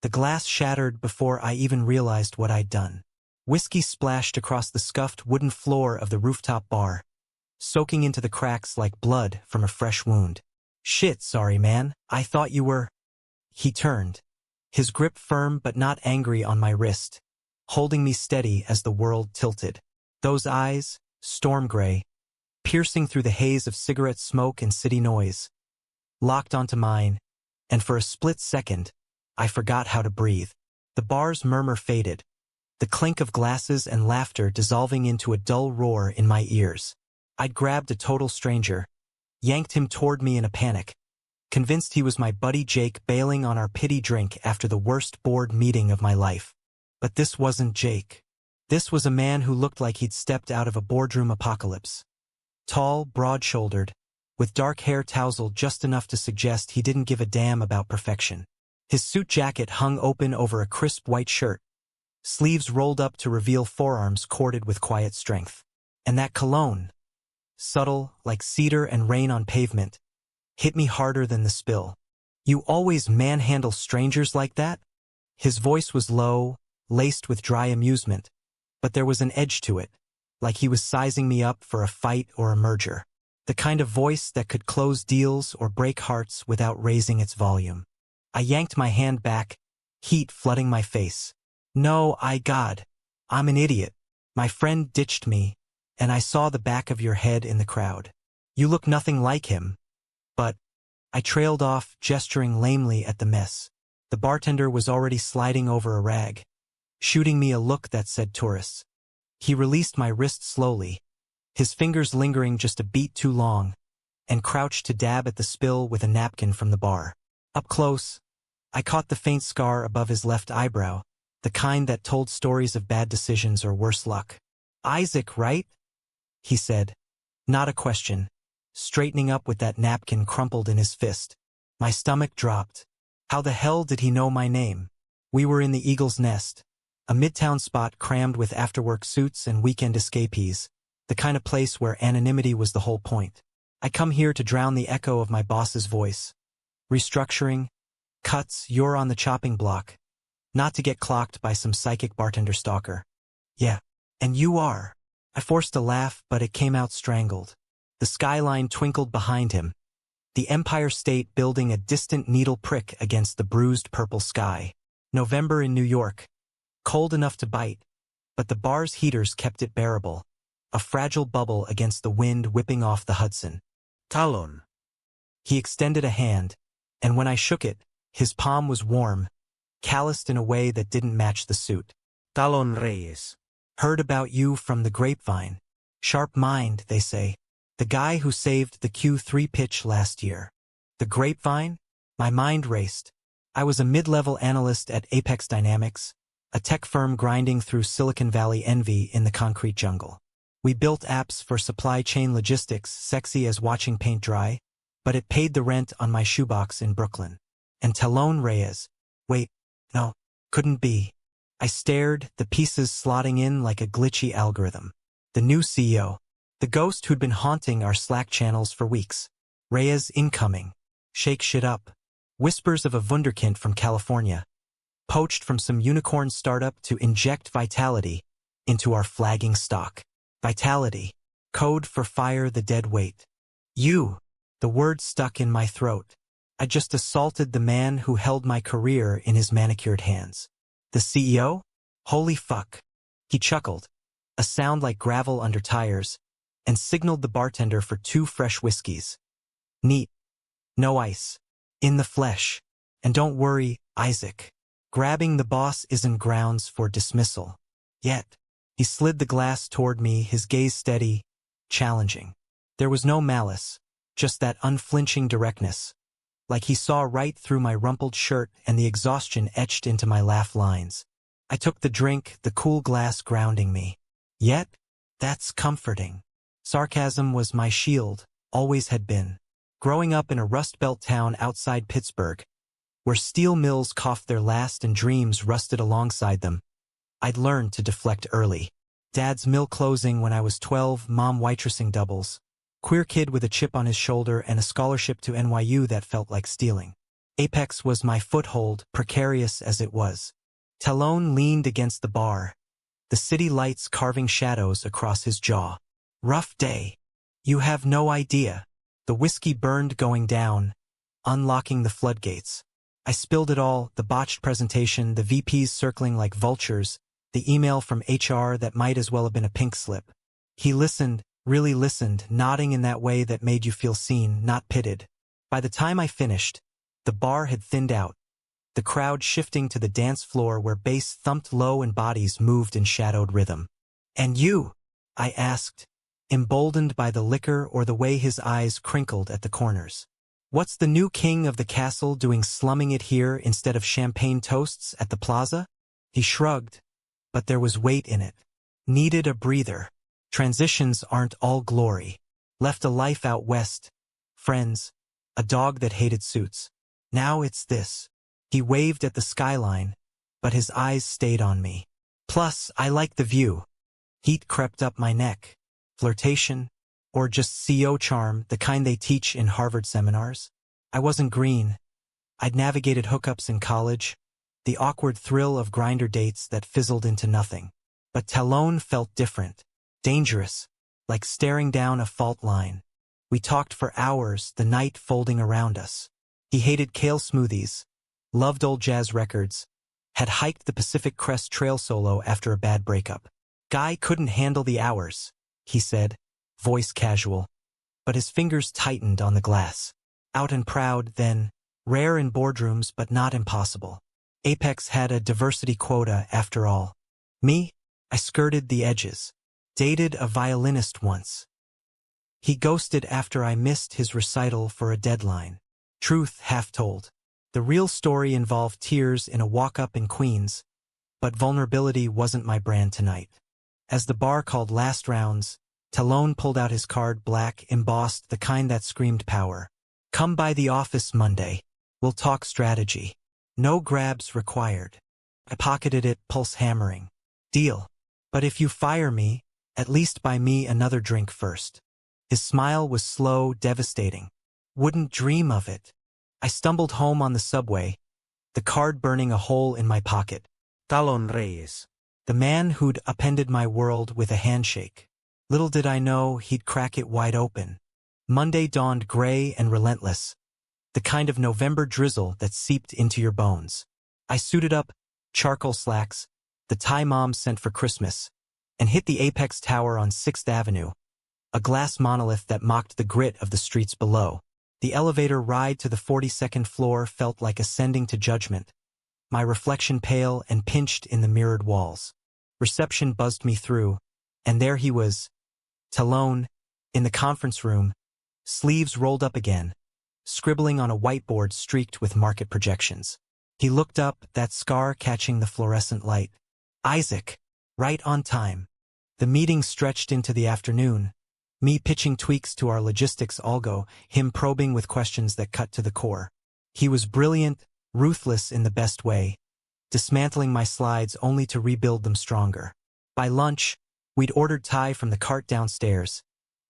The glass shattered before I even realized what I'd done. Whiskey splashed across the scuffed wooden floor of the rooftop bar, soaking into the cracks like blood from a fresh wound. "Shit, sorry man, I thought you were—" He turned, his grip firm but not angry on my wrist, holding me steady as the world tilted. Those eyes, storm gray, piercing through the haze of cigarette smoke and city noise, locked onto mine, and for a split second, I forgot how to breathe. The bar's murmur faded, the clink of glasses and laughter dissolving into a dull roar in my ears. I'd grabbed a total stranger, yanked him toward me in a panic, convinced he was my buddy Jake bailing on our pity drink after the worst board meeting of my life. But this wasn't Jake. This was a man who looked like he'd stepped out of a boardroom apocalypse. Tall, broad-shouldered, with dark hair tousled just enough to suggest he didn't give a damn about perfection. His suit jacket hung open over a crisp white shirt, sleeves rolled up to reveal forearms corded with quiet strength. And that cologne, subtle, like cedar and rain on pavement, hit me harder than the spill. "You always manhandle strangers like that?" His voice was low, laced with dry amusement, but there was an edge to it, like he was sizing me up for a fight or a merger. The kind of voice that could close deals or break hearts without raising its volume. I yanked my hand back, heat flooding my face. "No, God, I'm an idiot. My friend ditched me, and I saw the back of your head in the crowd. You look nothing like him." But I trailed off, gesturing lamely at the mess. The bartender was already sliding over a rag, shooting me a look that said tourists. He released my wrist slowly, his fingers lingering just a beat too long, and crouched to dab at the spill with a napkin from the bar. Up close, I caught the faint scar above his left eyebrow, the kind that told stories of bad decisions or worse luck. "Isaac, right?" he said. Not a question, straightening up with that napkin crumpled in his fist. My stomach dropped. How the hell did he know my name? We were in the Eagle's Nest, a midtown spot crammed with after-work suits and weekend escapees, the kind of place where anonymity was the whole point. I come here to drown the echo of my boss's voice. Restructuring, cuts, you're on the chopping block. Not to get clocked by some psychic bartender stalker. "Yeah, and you are." I forced a laugh, but it came out strangled. The skyline twinkled behind him, the Empire State Building a distant needle prick against the bruised purple sky. November in New York. Cold enough to bite, but the bar's heaters kept it bearable, a fragile bubble against the wind whipping off the Hudson. "Talon." He extended a hand, and when I shook it, his palm was warm, calloused in a way that didn't match the suit. "Talon Reyes. Heard about you from the grapevine. Sharp mind, they say. The guy who saved the Q3 pitch last year." The grapevine? My mind raced. I was a mid-level analyst at Apex Dynamics, a tech firm grinding through Silicon Valley envy in the concrete jungle. We built apps for supply chain logistics sexy as watching paint dry, but it paid the rent on my shoebox in Brooklyn. And Talon Reyes. Wait, no, couldn't be. I stared, the pieces slotting in like a glitchy algorithm. The new CEO. The ghost who'd been haunting our Slack channels for weeks. Reyes incoming. Shake shit up. Whispers of a wunderkind from California. Poached from some unicorn startup to inject vitality into our flagging stock. Vitality. Code for fire the dead weight. You. The word stuck in my throat. I just assaulted the man who held my career in his manicured hands. The CEO? Holy fuck. He chuckled, a sound like gravel under tires, and signaled the bartender for 2 fresh whiskeys. Neat. No ice. In the flesh. And don't worry, Isaac. Grabbing the boss isn't grounds for dismissal. Yet. He slid the glass toward me, his gaze steady, challenging. There was no malice, just that unflinching directness. Like he saw right through my rumpled shirt and the exhaustion etched into my laugh lines. I took the drink, the cool glass grounding me. Yet, that's comforting. Sarcasm was my shield, always had been. Growing up in a Rust Belt town outside Pittsburgh, where steel mills coughed their last and dreams rusted alongside them, I'd learned to deflect early. Dad's mill closing when I was 12, mom waitressing doubles. Queer kid with a chip on his shoulder and a scholarship to NYU that felt like stealing. Apex was my foothold, precarious as it was. Talon leaned against the bar, the city lights carving shadows across his jaw. Rough day. You have no idea. The whiskey burned going down, unlocking the floodgates. I spilled it all, the botched presentation, the VPs circling like vultures, the email from HR that might as well have been a pink slip. He listened, really listened, nodding in that way that made you feel seen, not pitted. By the time I finished, the bar had thinned out, the crowd shifting to the dance floor where bass thumped low and bodies moved in shadowed rhythm. "And you?" I asked, emboldened by the liquor or the way his eyes crinkled at the corners. "What's the new king of the castle doing slumming it here instead of champagne toasts at the plaza?" He shrugged, but there was weight in it. Needed a breather. Transitions aren't all glory. Left a life out west. Friends. A dog that hated suits. Now it's this. He waved at the skyline, but his eyes stayed on me. Plus, I like the view. Heat crept up my neck. Flirtation, or just CO charm, the kind they teach in Harvard seminars. I wasn't green. I'd navigated hookups in college, the awkward thrill of grinder dates that fizzled into nothing. But Talon felt different, dangerous, like staring down a fault line. We talked for hours, the night folding around us. He hated kale smoothies, loved old jazz records, had hiked the Pacific Crest Trail solo after a bad breakup. Guy couldn't handle the hours, he said, voice casual, but his fingers tightened on the glass. Out and proud, then, rare in boardrooms but not impossible. Apex had a diversity quota after all. Me? I skirted the edges. Dated a violinist once. He ghosted after I missed his recital for a deadline. Truth half told. The real story involved tears in a walk-up in Queens, but vulnerability wasn't my brand tonight. As the bar called last rounds, Talon pulled out his card, black, embossed, the kind that screamed power. "Come by the office Monday. We'll talk strategy. No grabs required." I pocketed it, pulse hammering. "Deal. But if you fire me, at least buy me another drink first." His smile was slow, devastating. "Wouldn't dream of it." I stumbled home on the subway, the card burning a hole in my pocket. Talon Reyes. The man who'd upended my world with a handshake. Little did I know he'd crack it wide open. Monday dawned gray and relentless, the kind of November drizzle that seeped into your bones. I suited up, charcoal slacks, the tie Mom sent for Christmas, and hit the Apex Tower on 6th Avenue, a glass monolith that mocked the grit of the streets below. The elevator ride to the 42nd floor felt like ascending to judgment, my reflection pale and pinched in the mirrored walls. Reception buzzed me through, and there he was, Talon, in the conference room, sleeves rolled up again, scribbling on a whiteboard streaked with market projections. He looked up, that scar catching the fluorescent light. "Isaac, right on time." The meeting stretched into the afternoon, me pitching tweaks to our logistics algo, him probing with questions that cut to the core. He was brilliant, ruthless in the best way, dismantling my slides only to rebuild them stronger. By lunch, we'd ordered Thai from the cart downstairs,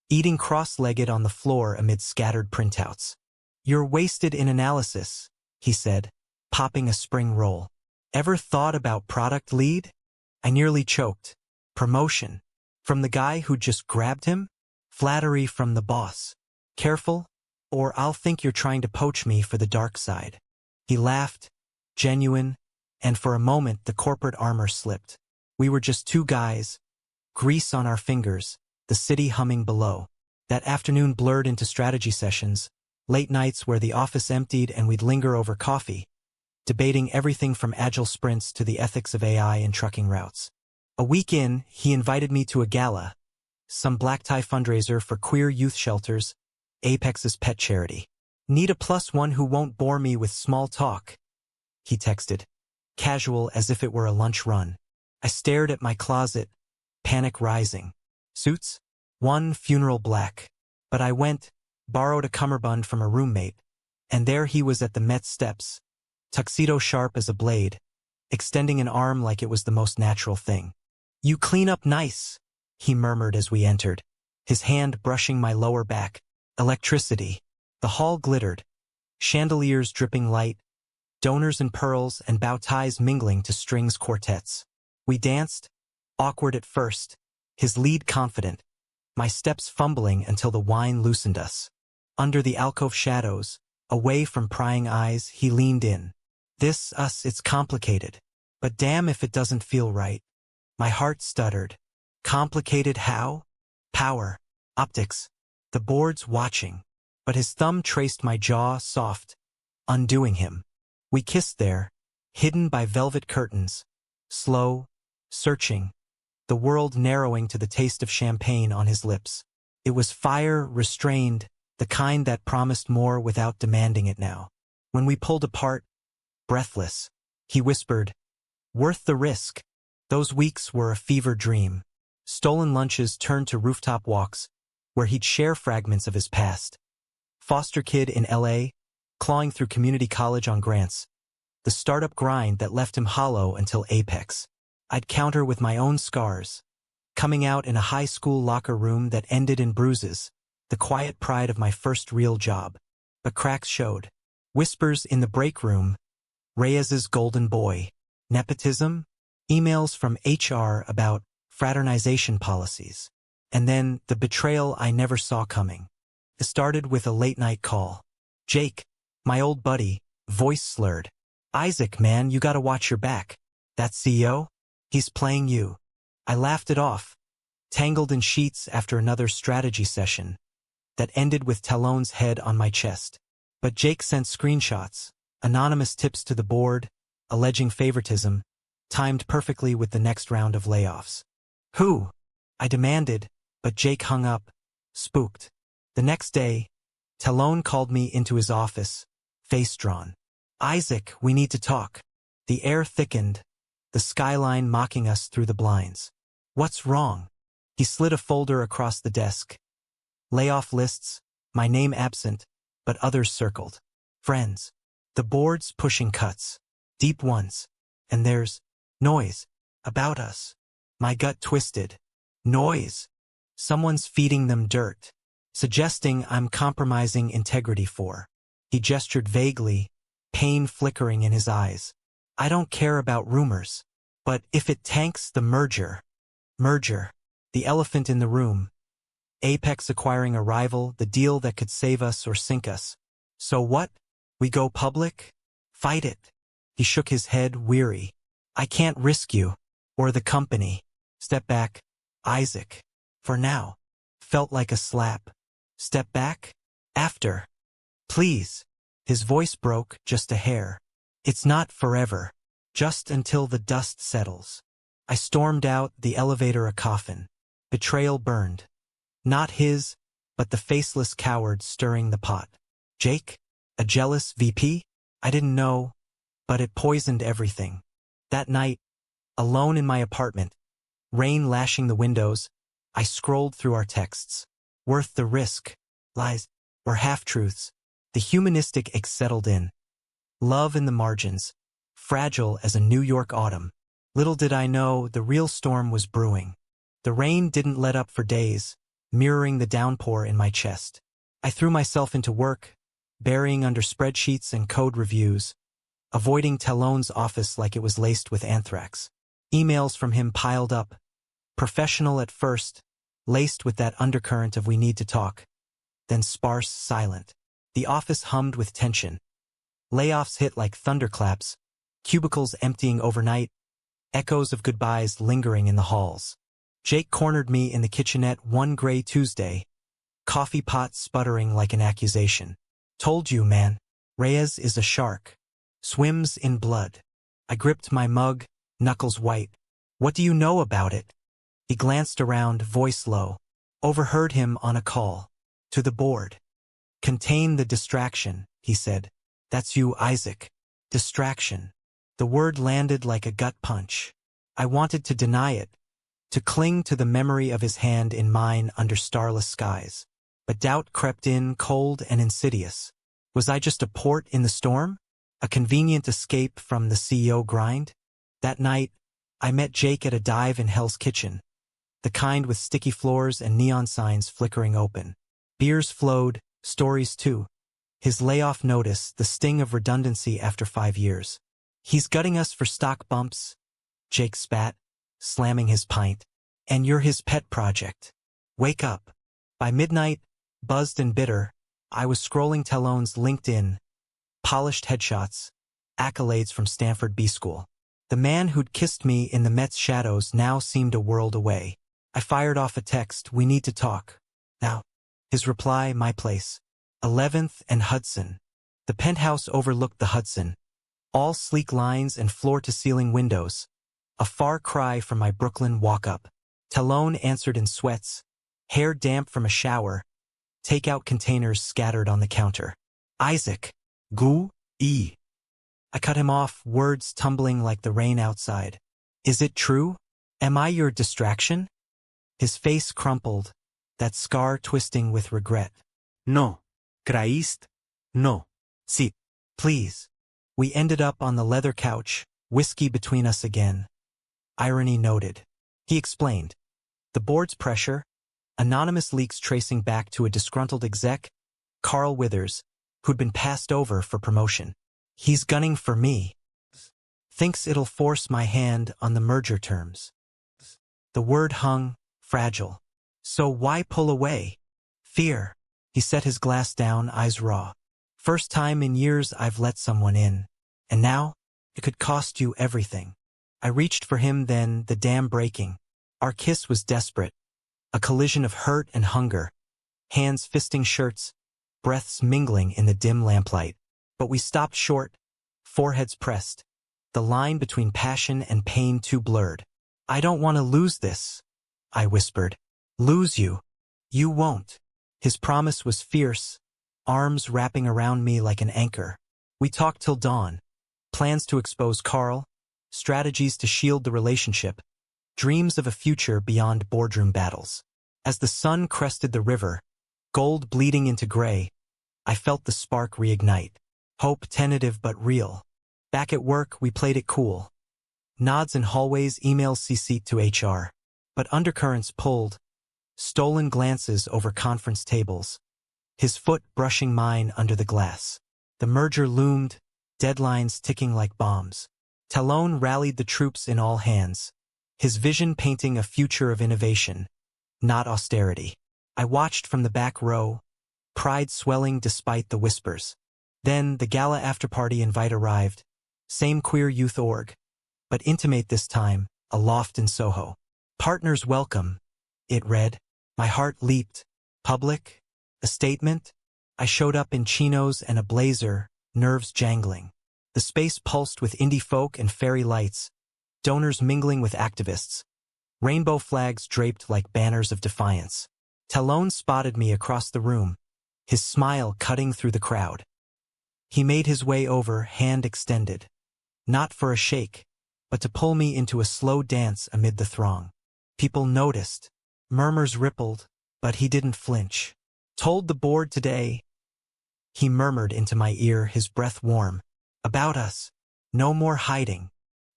eating cross-legged on the floor amid scattered printouts. "You're wasted in analysis," he said, popping a spring roll. "Ever thought about product lead?" I nearly choked. Promotion. From the guy who just grabbed him? Flattery from the boss. Careful, or I'll think you're trying to poach me for the dark side. He laughed, genuine, and for a moment the corporate armor slipped. We were just two guys, grease on our fingers, the city humming below. That afternoon blurred into strategy sessions, late nights where the office emptied and we'd linger over coffee, debating everything from agile sprints to the ethics of AI and trucking routes. A week in, he invited me to a gala, some black tie fundraiser for queer youth shelters, Apex's pet charity. "Need a +1 who won't bore me with small talk," he texted, casual as if it were a lunch run. I stared at my closet, panic rising. Suits? One funeral black. But I went, borrowed a cummerbund from a roommate, and there he was at the Met steps, tuxedo sharp as a blade, extending an arm like it was the most natural thing. "You clean up nice," he murmured as we entered, his hand brushing my lower back. Electricity. The hall glittered, chandeliers dripping light, donors in pearls and bow ties mingling to strings quartets. We danced, awkward at first, his lead confident, my steps fumbling until the wine loosened us. Under the alcove shadows, away from prying eyes, he leaned in. This, us, it's complicated. But damn if it doesn't feel right. My heart stuttered. Complicated how? Power. Optics. The board's watching. But his thumb traced my jaw soft, undoing him. We kissed there, hidden by velvet curtains. Slow, searching. The world narrowing to the taste of champagne on his lips. It was fire, restrained, the kind that promised more without demanding it now. When we pulled apart, breathless, he whispered, "Worth the risk." Those weeks were a fever dream. Stolen lunches turned to rooftop walks, where he'd share fragments of his past. Foster kid in LA, clawing through community college on grants. The startup grind that left him hollow until apex. I'd counter with my own scars. Coming out in a high school locker room that ended in bruises. The quiet pride of my first real job. But cracks showed. Whispers in the break room. Reyes's golden boy. Nepotism? Emails from HR about fraternization policies. And then the betrayal I never saw coming. It started with a late-night call. "Jake, my old buddy," voice slurred. "Isaac, man, you gotta watch your back. That CEO? He's playing you." I laughed it off, tangled in sheets after another strategy session that ended with Talon's head on my chest. But Jake sent screenshots, anonymous tips to the board, alleging favoritism, timed perfectly with the next round of layoffs. "Who?" I demanded, but Jake hung up, spooked. The next day, Talon called me into his office, face drawn. "Isaac, we need to talk." The air thickened, the skyline mocking us through the blinds. "What's wrong?" He slid a folder across the desk. Layoff lists, my name absent, but others circled. Friends. The board's pushing cuts. Deep ones. And there's noise about us. My gut twisted. Noise. Someone's feeding them dirt, suggesting I'm compromising integrity for. He gestured vaguely, pain flickering in his eyes. "I don't care about rumors. But if it tanks the merger. Merger. The elephant in the room. Apex acquiring a rival, the deal that could save us or sink us. So what? We go public? Fight it." He shook his head, weary. "I can't risk you. Or the company." Step back, Isaac. For now. Felt like a slap. Step back? After. Please. His voice broke just a hair. "It's not forever. Just until the dust settles." I stormed out, the elevator a coffin. Betrayal burned. Not his, but the faceless coward stirring the pot. Jake? A jealous VP? I didn't know, but it poisoned everything. That night, alone in my apartment, rain lashing the windows, I scrolled through our texts. Worth the risk, lies, or half-truths. The humanistic ache settled in. Love in the margins, fragile as a New York autumn. Little did I know the real storm was brewing. The rain didn't let up for days, mirroring the downpour in my chest. I threw myself into work, burying under spreadsheets and code reviews, avoiding Talon's office like it was laced with anthrax. Emails from him piled up, professional at first, laced with that undercurrent of "we need to talk," then sparse, silent. The office hummed with tension. Layoffs hit like thunderclaps, cubicles emptying overnight, echoes of goodbyes lingering in the halls. Jake cornered me in the kitchenette one gray Tuesday, coffee pot sputtering like an accusation. "Told you, man. Reyes is a shark. Swims in blood." I gripped my mug, knuckles white. "What do you know about it?" He glanced around, voice low. Overheard him on a call. To the board. "Contain the distraction," he said. "That's you, Isaac." Distraction. The word landed like a gut punch. I wanted to deny it, to cling to the memory of his hand in mine under starless skies. But doubt crept in, cold and insidious. Was I just a port in the storm? A convenient escape from the CEO grind? That night, I met Jake at a dive in Hell's Kitchen. The kind with sticky floors and neon signs flickering open. Beers flowed, stories too. His layoff notice, the sting of redundancy after 5 years. He's gutting us for stock bumps, Jake spat, slamming his pint. And you're his pet project. Wake up. By midnight, buzzed and bitter, I was scrolling Talon's LinkedIn, polished headshots, accolades from Stanford B School. The man who'd kissed me in the Mets shadows now seemed a world away. I fired off a text, "We need to talk." Now. His reply, "My place. 11th and Hudson." The penthouse overlooked the Hudson. All sleek lines and floor-to-ceiling windows. A far cry from my Brooklyn walk-up. Talon answered in sweats, hair damp from a shower, takeout containers scattered on the counter. "Isaac. Gu-e." I cut him off, words tumbling like the rain outside. "Is it true? Am I your distraction?" His face crumpled, that scar twisting with regret. "No. Christ. No. Sí. Please." We ended up on the leather couch, whiskey between us again. Irony noted. He explained. The board's pressure, anonymous leaks tracing back to a disgruntled exec, Carl Withers, who'd been passed over for promotion. He's gunning for me. Thinks it'll force my hand on the merger terms. The word hung, fragile. So why pull away? Fear. He set his glass down, eyes raw. First time in years I've let someone in. And now, it could cost you everything. I reached for him then, the dam breaking. Our kiss was desperate. A collision of hurt and hunger. Hands fisting shirts, breaths mingling in the dim lamplight. But we stopped short, foreheads pressed. The line between passion and pain too blurred. "I don't want to lose this," I whispered. "Lose you. You won't." His promise was fierce, arms wrapping around me like an anchor. We talked till dawn. Plans to expose Carl, strategies to shield the relationship, dreams of a future beyond boardroom battles. As the sun crested the river, gold bleeding into gray, I felt the spark reignite. Hope tentative but real. Back at work, we played it cool. Nods in hallways, emails CC'd to HR. But undercurrents pulled, stolen glances over conference tables. His foot brushing mine under the glass. The merger loomed, deadlines ticking like bombs. Talon rallied the troops in all hands. His vision painting a future of innovation, not austerity. I watched from the back row, pride swelling despite the whispers. Then the gala after-party invite arrived. Same queer youth org, but intimate this time, a loft in Soho. "Partners welcome," it read. My heart leaped. Public? A statement? I showed up in chinos and a blazer, nerves jangling. The space pulsed with indie folk and fairy lights, donors mingling with activists, rainbow flags draped like banners of defiance. Talon spotted me across the room, his smile cutting through the crowd. He made his way over, hand extended. Not for a shake, but to pull me into a slow dance amid the throng. People noticed. Murmurs rippled, but he didn't flinch. "Told the board today," he murmured into my ear, his breath warm. "About us. No more hiding."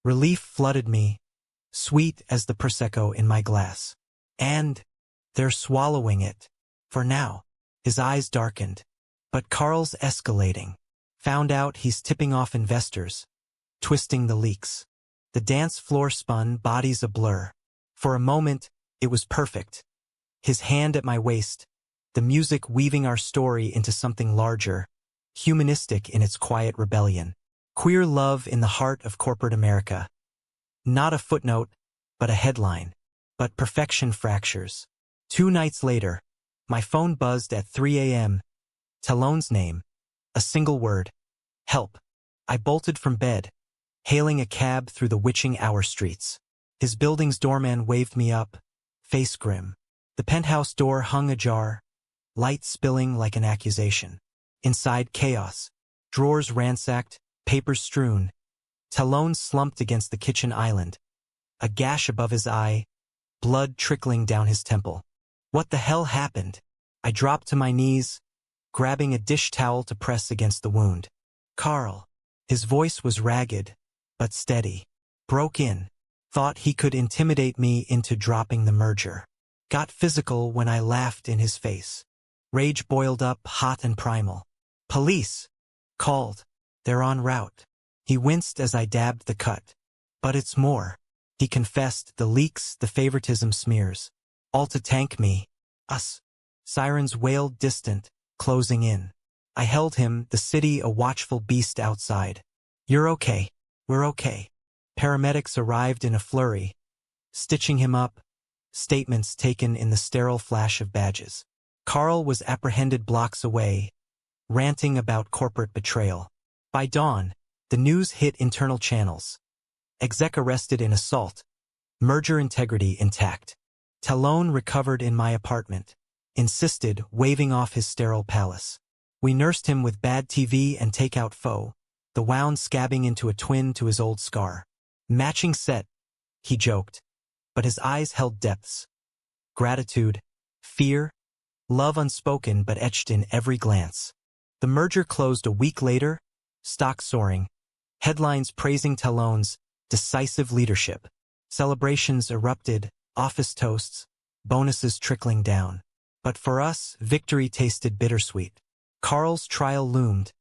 Relief flooded me, sweet as the Prosecco in my glass. "And they're swallowing it. For now." His eyes darkened. "But Carl's escalating. Found out he's tipping off investors, twisting the leaks." The dance floor spun, bodies a blur. For a moment, it was perfect. His hand at my waist, the music weaving our story into something larger, humanistic in its quiet rebellion. Queer love in the heart of corporate America. Not a footnote, but a headline. But perfection fractures. 2 nights later, my phone buzzed at 3 a.m. Talon's name. A single word. Help. I bolted from bed, hailing a cab through the witching hour streets. His building's doorman waved me up, face grim. The penthouse door hung ajar, light spilling like an accusation. Inside, chaos. Drawers ransacked, papers strewn. Talon slumped against the kitchen island. A gash above his eye, blood trickling down his temple. What the hell happened? I dropped to my knees, grabbing a dish towel to press against the wound. Carl. His voice was ragged, but steady. Broke in. Thought he could intimidate me into dropping the merger. Got physical when I laughed in his face. Rage boiled up, hot and primal. Police. Called. They're en route. He winced as I dabbed the cut. But it's more. He confessed, the leaks, the favoritism smears. All to tank me. Us. Sirens wailed distant, closing in. I held him, the city a watchful beast outside. You're okay. We're okay. Paramedics arrived in a flurry, stitching him up, statements taken in the sterile flash of badges. Carl was apprehended blocks away, ranting about corporate betrayal. By dawn, the news hit internal channels. Exec arrested in assault. Merger integrity intact. Talon recovered in my apartment. Insisted, waving off his sterile palace. We nursed him with bad TV and takeout foe, the wound scabbing into a twin to his old scar. Matching set, he joked, but his eyes held depths. Gratitude, fear, love unspoken but etched in every glance. The merger closed a week later, stock soaring, headlines praising Talon's decisive leadership. Celebrations erupted, office toasts, bonuses trickling down. But for us, victory tasted bittersweet. Carl's trial loomed,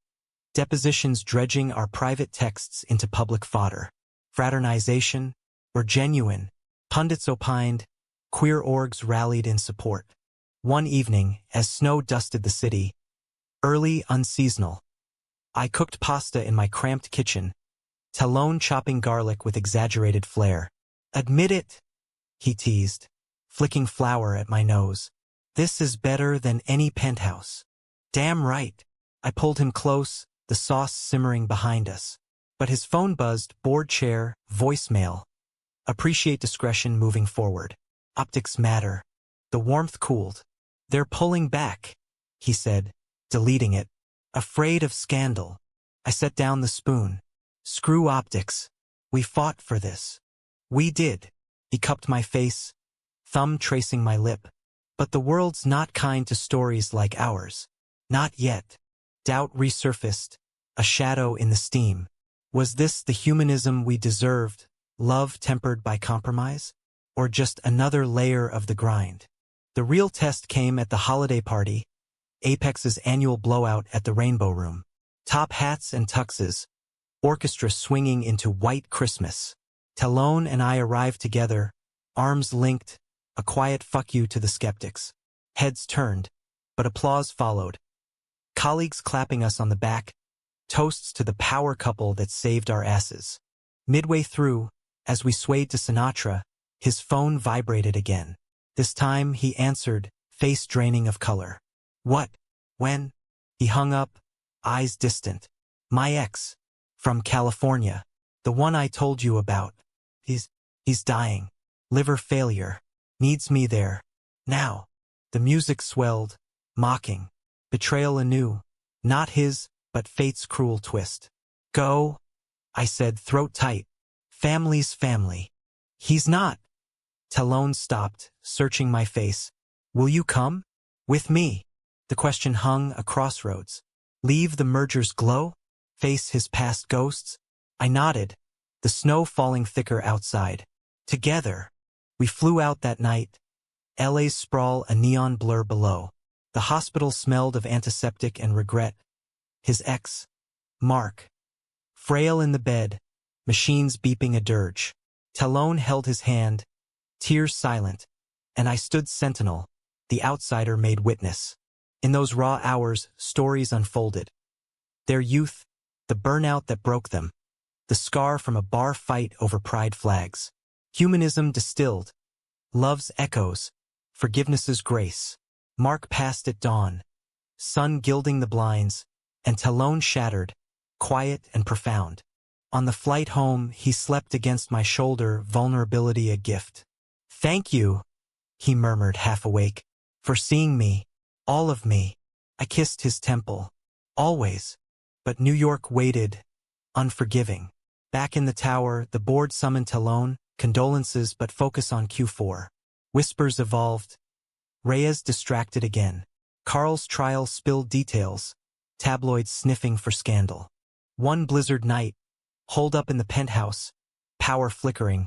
depositions dredging our private texts into public fodder. Fraternization, or genuine, pundits opined, queer orgs rallied in support. One evening, as snow dusted the city, early, unseasonal, I cooked pasta in my cramped kitchen, Talon chopping garlic with exaggerated flair. Admit it, he teased, flicking flour at my nose. This is better than any penthouse. Damn right. I pulled him close, the sauce simmering behind us. But his phone buzzed, board chair, voicemail. Appreciate discretion moving forward. Optics matter. The warmth cooled. They're pulling back, he said, deleting it. Afraid of scandal. I set down the spoon. Screw optics. We fought for this. We did. He cupped my face, thumb tracing my lip. But the world's not kind to stories like ours. Not yet. Doubt resurfaced, a shadow in the steam. Was this the humanism we deserved, love tempered by compromise? Or just another layer of the grind? The real test came at the holiday party, Apex's annual blowout at the Rainbow Room. Top hats and tuxes, orchestra swinging into White Christmas. Talon and I arrived together, arms linked, a quiet fuck you to the skeptics. Heads turned, but applause followed. Colleagues clapping us on the back, toasts to the power couple that saved our asses. Midway through, as we swayed to Sinatra, his phone vibrated again. This time he answered, face draining of color. What? When? He hung up, eyes distant. My ex. From California. The one I told you about. He's dying. Liver failure. Needs me there. Now. The music swelled, mocking. Betrayal anew. Not his, but fate's cruel twist. Go, I said, throat tight. Family's family. He's not. Talon stopped, searching my face. Will you come? With me? The question hung a crossroads. Leave the merger's glow? Face his past ghosts? I nodded, the snow falling thicker outside. Together. We flew out that night. LA's sprawl a neon blur below. The hospital smelled of antiseptic and regret. His ex, Mark. Frail in the bed, machines beeping a dirge. Talon held his hand, tears silent, and I stood sentinel, the outsider made witness. In those raw hours, stories unfolded. Their youth, the burnout that broke them, the scar from a bar fight over pride flags. Humanism distilled, love's echoes, forgiveness's grace. Mark passed at dawn, sun gilding the blinds, and Talon shattered, quiet and profound. On the flight home, he slept against my shoulder, vulnerability a gift. Thank you, he murmured half awake, for seeing me, all of me. I kissed his temple. Always. But New York waited, unforgiving. Back in the tower, the board summoned Talon, condolences but focus on Q4. Whispers evolved. Reyes distracted again. Carl's trial spilled details, tabloids sniffing for scandal. One blizzard night, holed up in the penthouse, power flickering,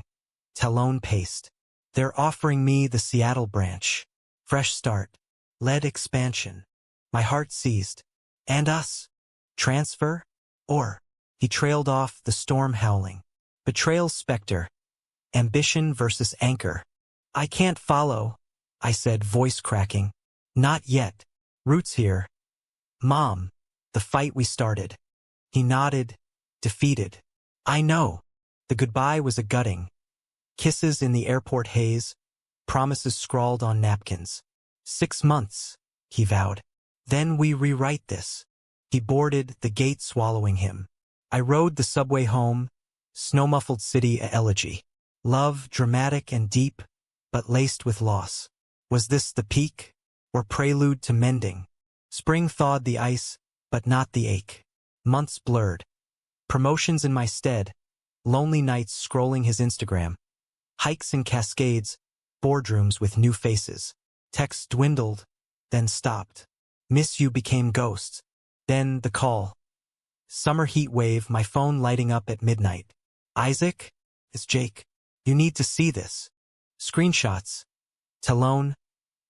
Talon paced. They're offering me the Seattle branch. Fresh start. Lead expansion. My heart seized. And us. Transfer? Or? He trailed off, the storm howling. Betrayal specter. Ambition versus anchor. I can't follow, I said, voice cracking. Not yet. Roots here. Mom. The fight we started. He nodded, defeated. I know. The goodbye was a gutting. Kisses in the airport haze, promises scrawled on napkins. 6 months, he vowed. Then we rewrite this. He boarded, the gate swallowing him. I rode the subway home, snow-muffled city a elegy. Love, dramatic and deep, but laced with loss. Was this the peak, or prelude to mending? Spring thawed the ice, but not the ache. Months blurred. Promotions in my stead, lonely nights scrolling his Instagram. Hikes in Cascades, boardrooms with new faces. Texts dwindled, then stopped. Miss you became ghosts. Then the call. Summer heat wave, my phone lighting up at midnight. Isaac? It's Jake. You need to see this. Screenshots. Talone.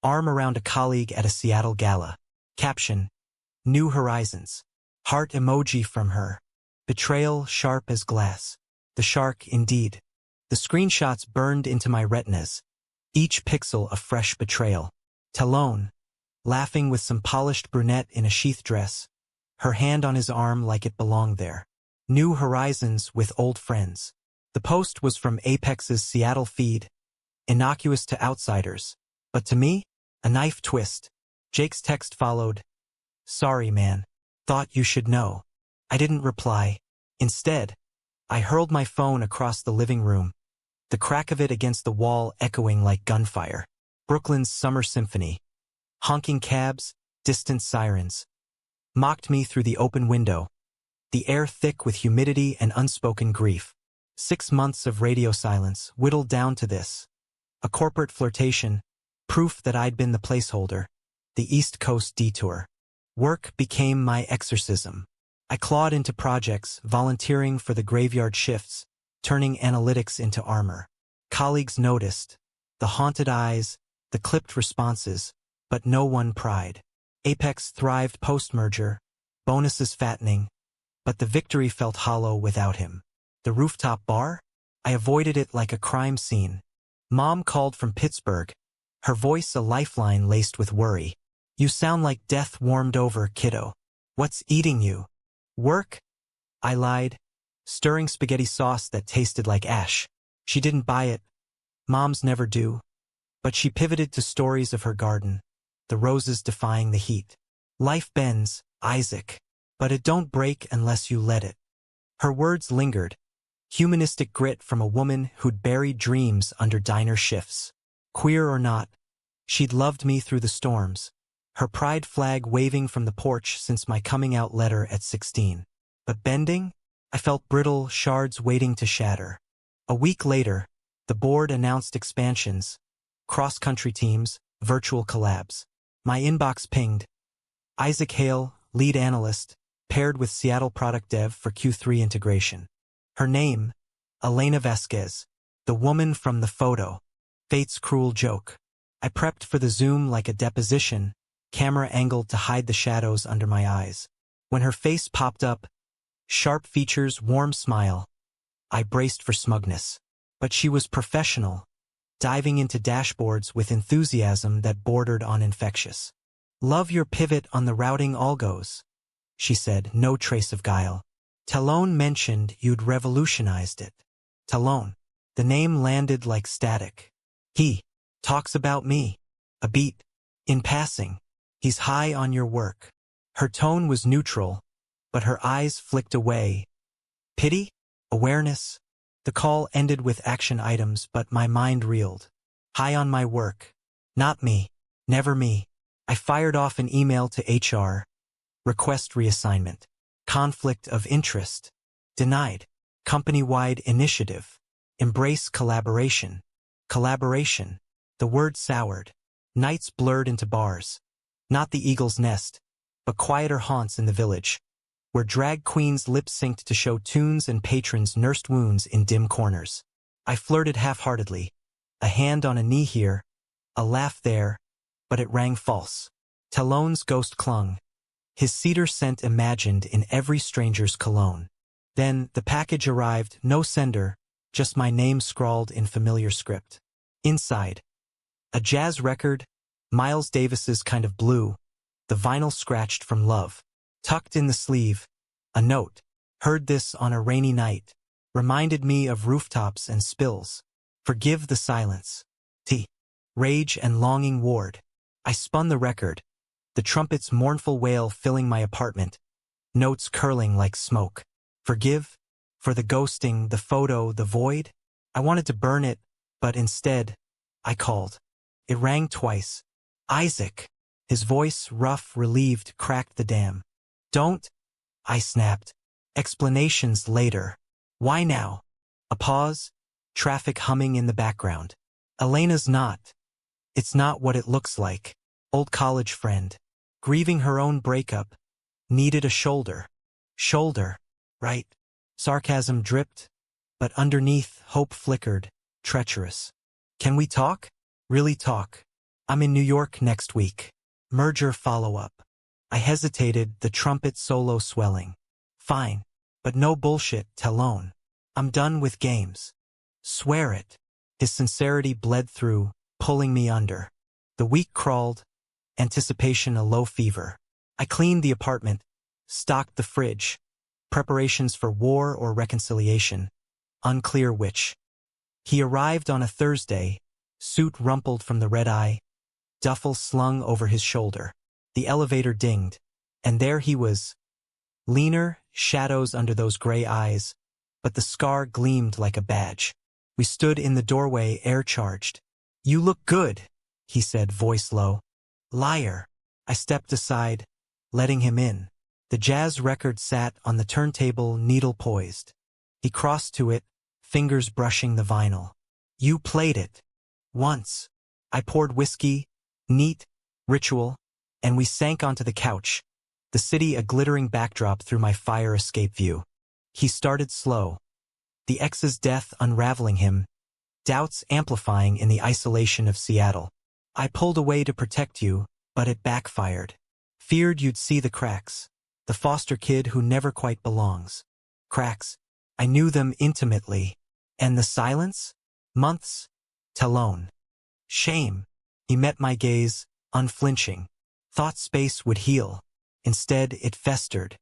Arm around a colleague at a Seattle gala. Caption. New Horizons. Heart emoji from her. Betrayal sharp as glass. The shark, indeed. The screenshots burned into my retinas. Each pixel a fresh betrayal. Talone. Laughing with some polished brunette in a sheath dress. Her hand on his arm like it belonged there. New Horizons with old friends. The post was from Apex's Seattle feed. Innocuous to outsiders. But to me, a knife twist. Jake's text followed. Sorry, man. Thought you should know. I didn't reply. Instead, I hurled my phone across the living room. The crack of it against the wall echoing like gunfire. Brooklyn's summer symphony. Honking cabs, distant sirens. Mocked me through the open window. The air thick with humidity and unspoken grief. 6 months of radio silence whittled down to this. A corporate flirtation, proof that I'd been the placeholder. The East Coast detour. Work became my exorcism. I clawed into projects, volunteering for the graveyard shifts, turning analytics into armor. Colleagues noticed. The haunted eyes, the clipped responses, but no one pried. Apex thrived post-merger, bonuses fattening, but the victory felt hollow without him. The rooftop bar? I avoided it like a crime scene. Mom called from Pittsburgh, her voice a lifeline laced with worry. You sound like death warmed over, kiddo. What's eating you? Work? I lied, stirring spaghetti sauce that tasted like ash. She didn't buy it. Moms never do. But she pivoted to stories of her garden, the roses defying the heat. Life bends, Isaac, but it don't break unless you let it. Her words lingered, humanistic grit from a woman who'd buried dreams under diner shifts. Queer or not, she'd loved me through the storms, her pride flag waving from the porch since my coming out letter at 16. But bending? I felt brittle shards waiting to shatter. A week later, the board announced expansions, cross-country teams, virtual collabs. My inbox pinged. Isaac Hale, lead analyst, paired with Seattle product dev for Q3 integration. Her name, Elena Vasquez, the woman from the photo. Fate's cruel joke. I prepped for the Zoom like a deposition, camera angled to hide the shadows under my eyes. When her face popped up, sharp features, warm smile, I braced for smugness. But she was professional, diving into dashboards with enthusiasm that bordered on infectious. Love your pivot on the routing algos, she said, no trace of guile. Talone mentioned you'd revolutionized it. Talone. The name landed like static. He talks about me. A beat. In passing. He's high on your work. Her tone was neutral, but her eyes flicked away. Pity? Awareness? The call ended with action items, but my mind reeled. High on my work. Not me. Never me. I fired off an email to HR. Request reassignment. Conflict of interest. Denied. Company-wide initiative. Embrace collaboration. Collaboration. The word soured. Nights blurred into bars. Not the eagle's nest, but quieter haunts in the village, where drag queens lip-synced to show tunes and patrons nursed wounds in dim corners. I flirted half-heartedly. A hand on a knee here, a laugh there, but it rang false. Talone's ghost clung. his cedar scent imagined in every stranger's cologne. Then the package arrived, no sender, just my name scrawled in familiar script. Inside, a jazz record, Miles Davis's Kind of Blue, the vinyl scratched from love. Tucked in the sleeve, a note. Heard this on a rainy night. Reminded me of rooftops and spills. Forgive the silence. T. Rage and longing ward. I spun the record, the trumpet's mournful wail filling my apartment, notes curling like smoke. Forgive? For the ghosting, the photo, the void? I wanted to burn it, but instead, I called. It rang twice. Isaac. His voice, rough, relieved, cracked the dam. Don't, I snapped. Explanations later. Why now? A pause, traffic humming in the background. Elena's not. It's not what it looks like. Old college friend. Grieving her own breakup. Needed a shoulder. Shoulder. Right. Sarcasm dripped, but underneath, hope flickered, treacherous. Can we talk? Really talk. I'm in New York next week. Merger follow-up. I hesitated, the trumpet solo swelling. Fine. But no bullshit, Talone. I'm done with games. Swear it. His sincerity bled through, pulling me under. The week crawled, anticipation a low fever. I cleaned the apartment, stocked the fridge. Preparations for war or reconciliation. Unclear which. He arrived on a Thursday, suit rumpled from the red eye, duffel slung over his shoulder. The elevator dinged, and there he was. Leaner, shadows under those gray eyes, but the scar gleamed like a badge. We stood in the doorway, air-charged. You look good, he said, voice low. Liar. I stepped aside, letting him in. The jazz record sat on the turntable, needle poised. He crossed to it, fingers brushing the vinyl. You played it. Once. I poured whiskey, neat, ritual, and we sank onto the couch, the city a glittering backdrop through my fire escape view. He started slow. The ex's death unraveling him, doubts amplifying in the isolation of Seattle. I pulled away to protect you, but it backfired. Feared you'd see the cracks. The foster kid who never quite belongs. Cracks. I knew them intimately. And the silence? Months. Talone. Shame. He met my gaze, unflinching. Thought space would heal. Instead, it festered.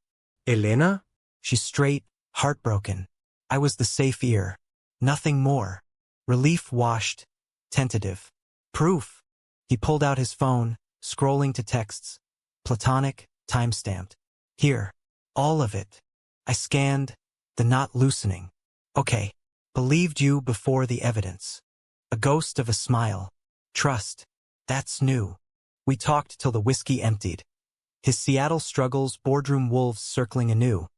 Elena? She's straight, heartbroken. I was the safe ear. Nothing more. Relief washed. Tentative. Proof. He pulled out his phone, scrolling to texts. Platonic, time-stamped. Here. All of it. I scanned, the knot loosening. Okay. Believed you before the evidence. A ghost of a smile. Trust. That's new. We talked till the whiskey emptied. His Seattle struggles, boardroom wolves circling anew.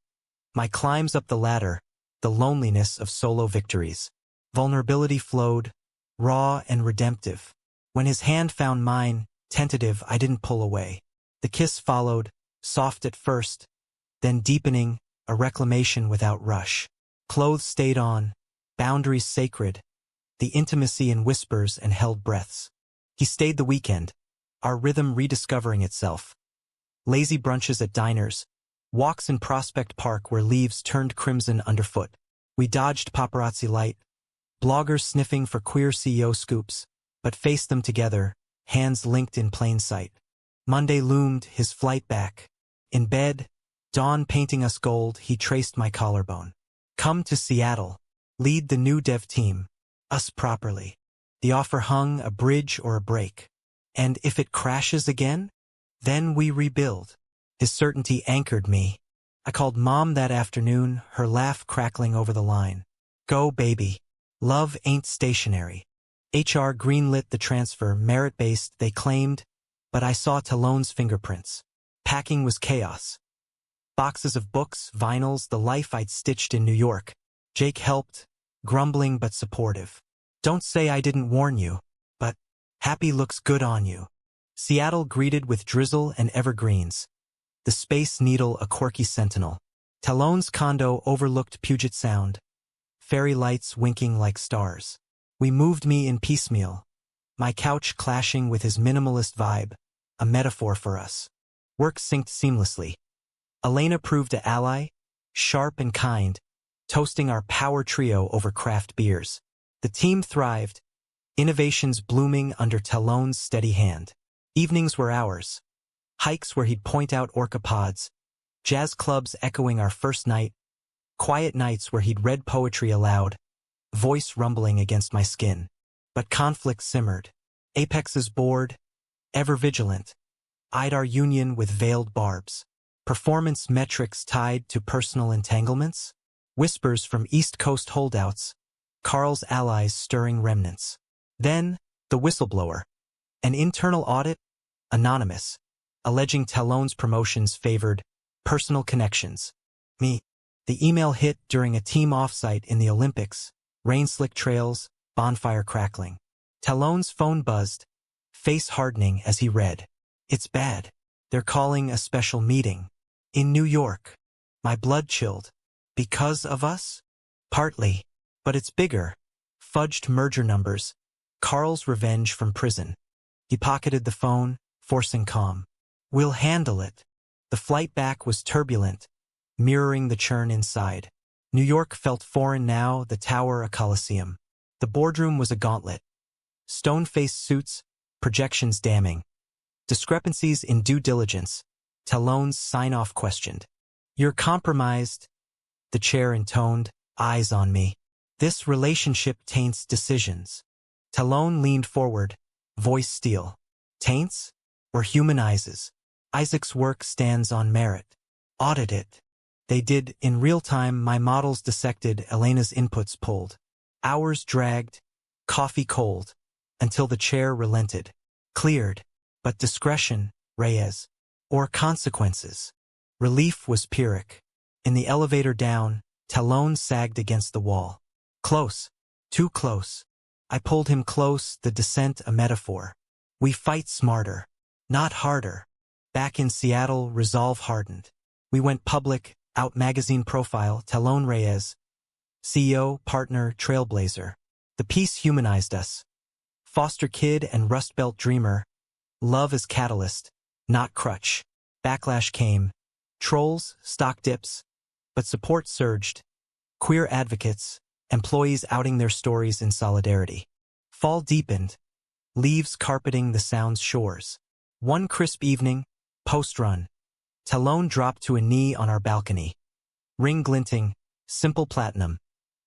My climbs up the ladder, the loneliness of solo victories. Vulnerability flowed, raw and redemptive. When his hand found mine, tentative, I didn't pull away. The kiss followed, soft at first, then deepening, a reclamation without rush. Clothes stayed on, boundaries sacred, the intimacy in whispers and held breaths. He stayed the weekend, our rhythm rediscovering itself. Lazy brunches at diners, walks in Prospect Park where leaves turned crimson underfoot. We dodged paparazzi light, bloggers sniffing for queer CEO scoops, but faced them together, hands linked in plain sight. Monday loomed, his flight back. In bed, dawn painting us gold, he traced my collarbone. Come to Seattle. Lead the new dev team. Us properly. The offer hung, a bridge or a break. And if it crashes again? Then we rebuild. His certainty anchored me. I called Mom that afternoon, her laugh crackling over the line. Go, baby. Love ain't stationary. HR greenlit the transfer, merit-based, they claimed, but I saw Talone's fingerprints. Packing was chaos. Boxes of books, vinyls, the life I'd stitched in New York. Jake helped, grumbling but supportive. Don't say I didn't warn you, but happy looks good on you. Seattle greeted with drizzle and evergreens. The Space Needle a quirky sentinel. Talone's condo overlooked Puget Sound. Fairy lights winking like stars. We moved me in piecemeal. My couch clashing with his minimalist vibe, a metaphor for us. Work synced seamlessly. Elena proved an ally, sharp and kind, toasting our power trio over craft beers. The team thrived, innovations blooming under Talon's steady hand. Evenings were ours. Hikes where he'd point out orca pods, jazz clubs echoing our first night, quiet nights where he'd read poetry aloud, voice rumbling against my skin. But conflict simmered. Apexes bored, ever vigilant, eyed our union with veiled barbs. Performance metrics tied to personal entanglements? Whispers from East Coast holdouts, Carl's allies stirring remnants. Then, the whistleblower. An internal audit? Anonymous. Alleging Talon's promotions favored personal connections. Me. The email hit during a team offsite in the Olympics, rain-slick trails, bonfire crackling. Talon's phone buzzed, face hardening as he read. It's bad. They're calling a special meeting. In New York. My blood chilled. Because of us? Partly. But it's bigger. Fudged merger numbers. Carl's revenge from prison. He pocketed the phone, forcing calm. We'll handle it. The flight back was turbulent, mirroring the churn inside. New York felt foreign now, the tower a coliseum. The boardroom was a gauntlet. Stone-faced suits, projections damning. Discrepancies in due diligence. Talon's sign-off questioned. You're compromised, the chair intoned, eyes on me. This relationship taints decisions. Talon leaned forward, voice steel. Taints? Or humanizes? Isaac's work stands on merit. Audit it. They did, in real time. My models dissected, Elena's inputs pulled. Hours dragged, coffee cold, until the chair relented. Cleared. But discretion, Reyes. Or consequences. Relief was Pyrrhic. In the elevator down, Talon sagged against the wall. Close. Too close. I pulled him close, the descent a metaphor. We fight smarter. Not harder. Back in Seattle, resolve hardened. We went public, out magazine profile, Talon Reyes. CEO, partner, trailblazer. The piece humanized us. Foster kid and Rust Belt dreamer. Love as catalyst, not crutch. Backlash came. Trolls, stock dips. But support surged. Queer advocates, employees outing their stories in solidarity. Fall deepened. Leaves carpeting the Sound's shores. One crisp evening, post-run. Talon dropped to a knee on our balcony. Ring glinting, simple platinum.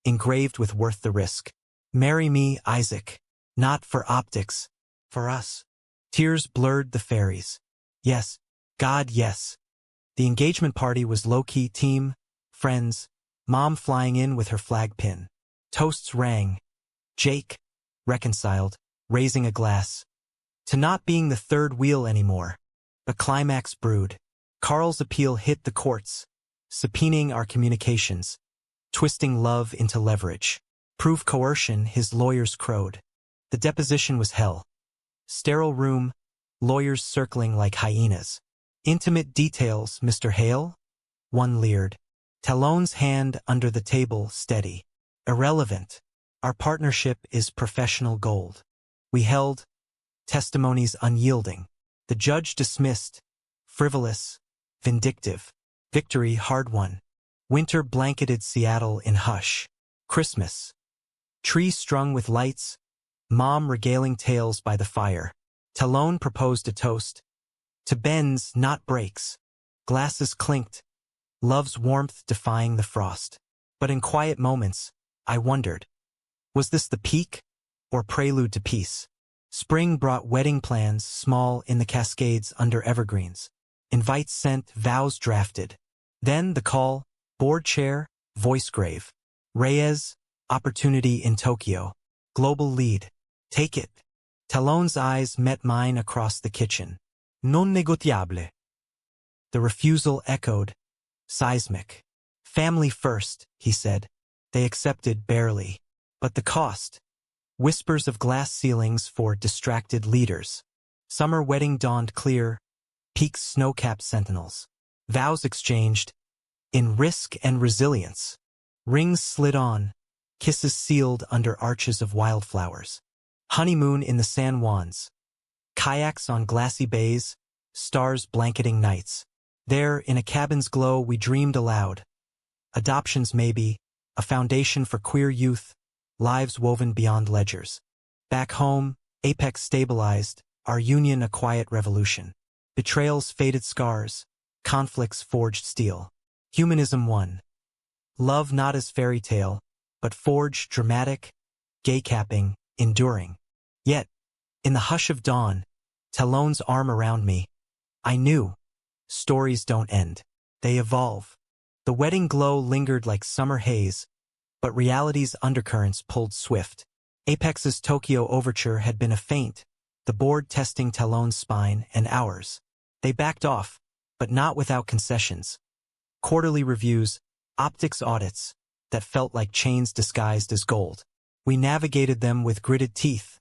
Engraved with worth the risk. Marry me, Isaac. Not for optics. For us. Tears blurred the fairies. Yes. God, yes. The engagement party was low-key, team, friends, mom flying in with her flag pin. Toasts rang. Jake, reconciled, raising a glass. To not being the third wheel anymore. A climax brewed. Carl's appeal hit the courts, subpoenaing our communications, twisting love into leverage. Prove coercion, his lawyers crowed. The deposition was hell. Sterile room, lawyers circling like hyenas. Intimate details, Mr. Hale? One leered. Talon's hand under the table, steady. Irrelevant. Our partnership is professional gold. We held testimonies unyielding. The judge dismissed, frivolous, vindictive. Victory hard won. Winter blanketed Seattle in hush. Christmas. Tree strung with lights, mom regaling tales by the fire. Talon proposed a toast. To bends, not breaks. Glasses clinked. Love's warmth defying the frost. But in quiet moments, I wondered. Was this the peak? Or prelude to peace? Spring brought wedding plans, small in the Cascades under evergreens. Invites sent, vows drafted. Then the call, board chair, voice grave. Reyes, opportunity in Tokyo. Global lead. Take it. Talon's eyes met mine across the kitchen. Non negotiable. The refusal echoed. Seismic. Family first, he said. They accepted barely. But the cost. Whispers of glass ceilings for distracted leaders. Summer wedding dawned clear. Peaks snow-capped sentinels. Vows exchanged. In risk and resilience. Rings slid on. Kisses sealed under arches of wildflowers. Honeymoon in the San Juans. Kayaks on glassy bays. stars blanketing nights. There, in a cabin's glow, we dreamed aloud. Adoptions maybe, a foundation for queer youth, lives woven beyond ledgers. Back home, Apex stabilized, our union a quiet revolution. Betrayals faded scars, conflicts forged steel. Humanism won. Love not as fairy tale, but forged dramatic, gay-capping, enduring. Yet, in the hush of dawn, Talon's arm around me, I knew. Stories don't end. They evolve. The wedding glow lingered like summer haze, but reality's undercurrents pulled swift. Apex's Tokyo overture had been a feint, the board testing Talon's spine and ours. They backed off, but not without concessions. Quarterly reviews, optics audits, that felt like chains disguised as gold. We navigated them with gritted teeth,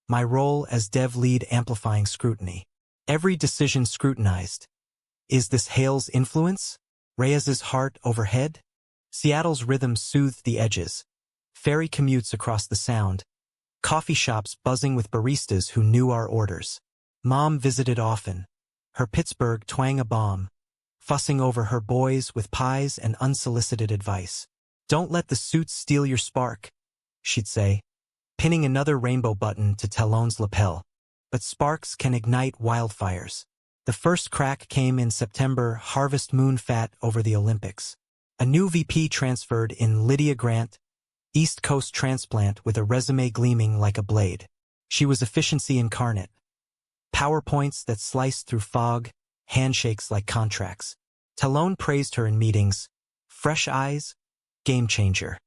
my role as dev lead amplifying scrutiny. Every decision scrutinized. Is this Hale's influence? Reyes's heart overhead? Seattle's rhythm soothed the edges. Ferry commutes across the sound. Coffee shops buzzing with baristas who knew our orders. Mom visited often. Her Pittsburgh twang a bomb, fussing over her boys with pies and unsolicited advice. Don't let the suits steal your spark, she'd say, pinning another rainbow button to Talon's lapel. But sparks can ignite wildfires. The first crack came in September, harvest moon fat over the Olympics. A new VP transferred in Lydia Grant, East Coast transplant with a resume gleaming like a blade. She was efficiency incarnate. PowerPoints that sliced through fog, handshakes like contracts. Talon praised her in meetings. Fresh eyes, game changer.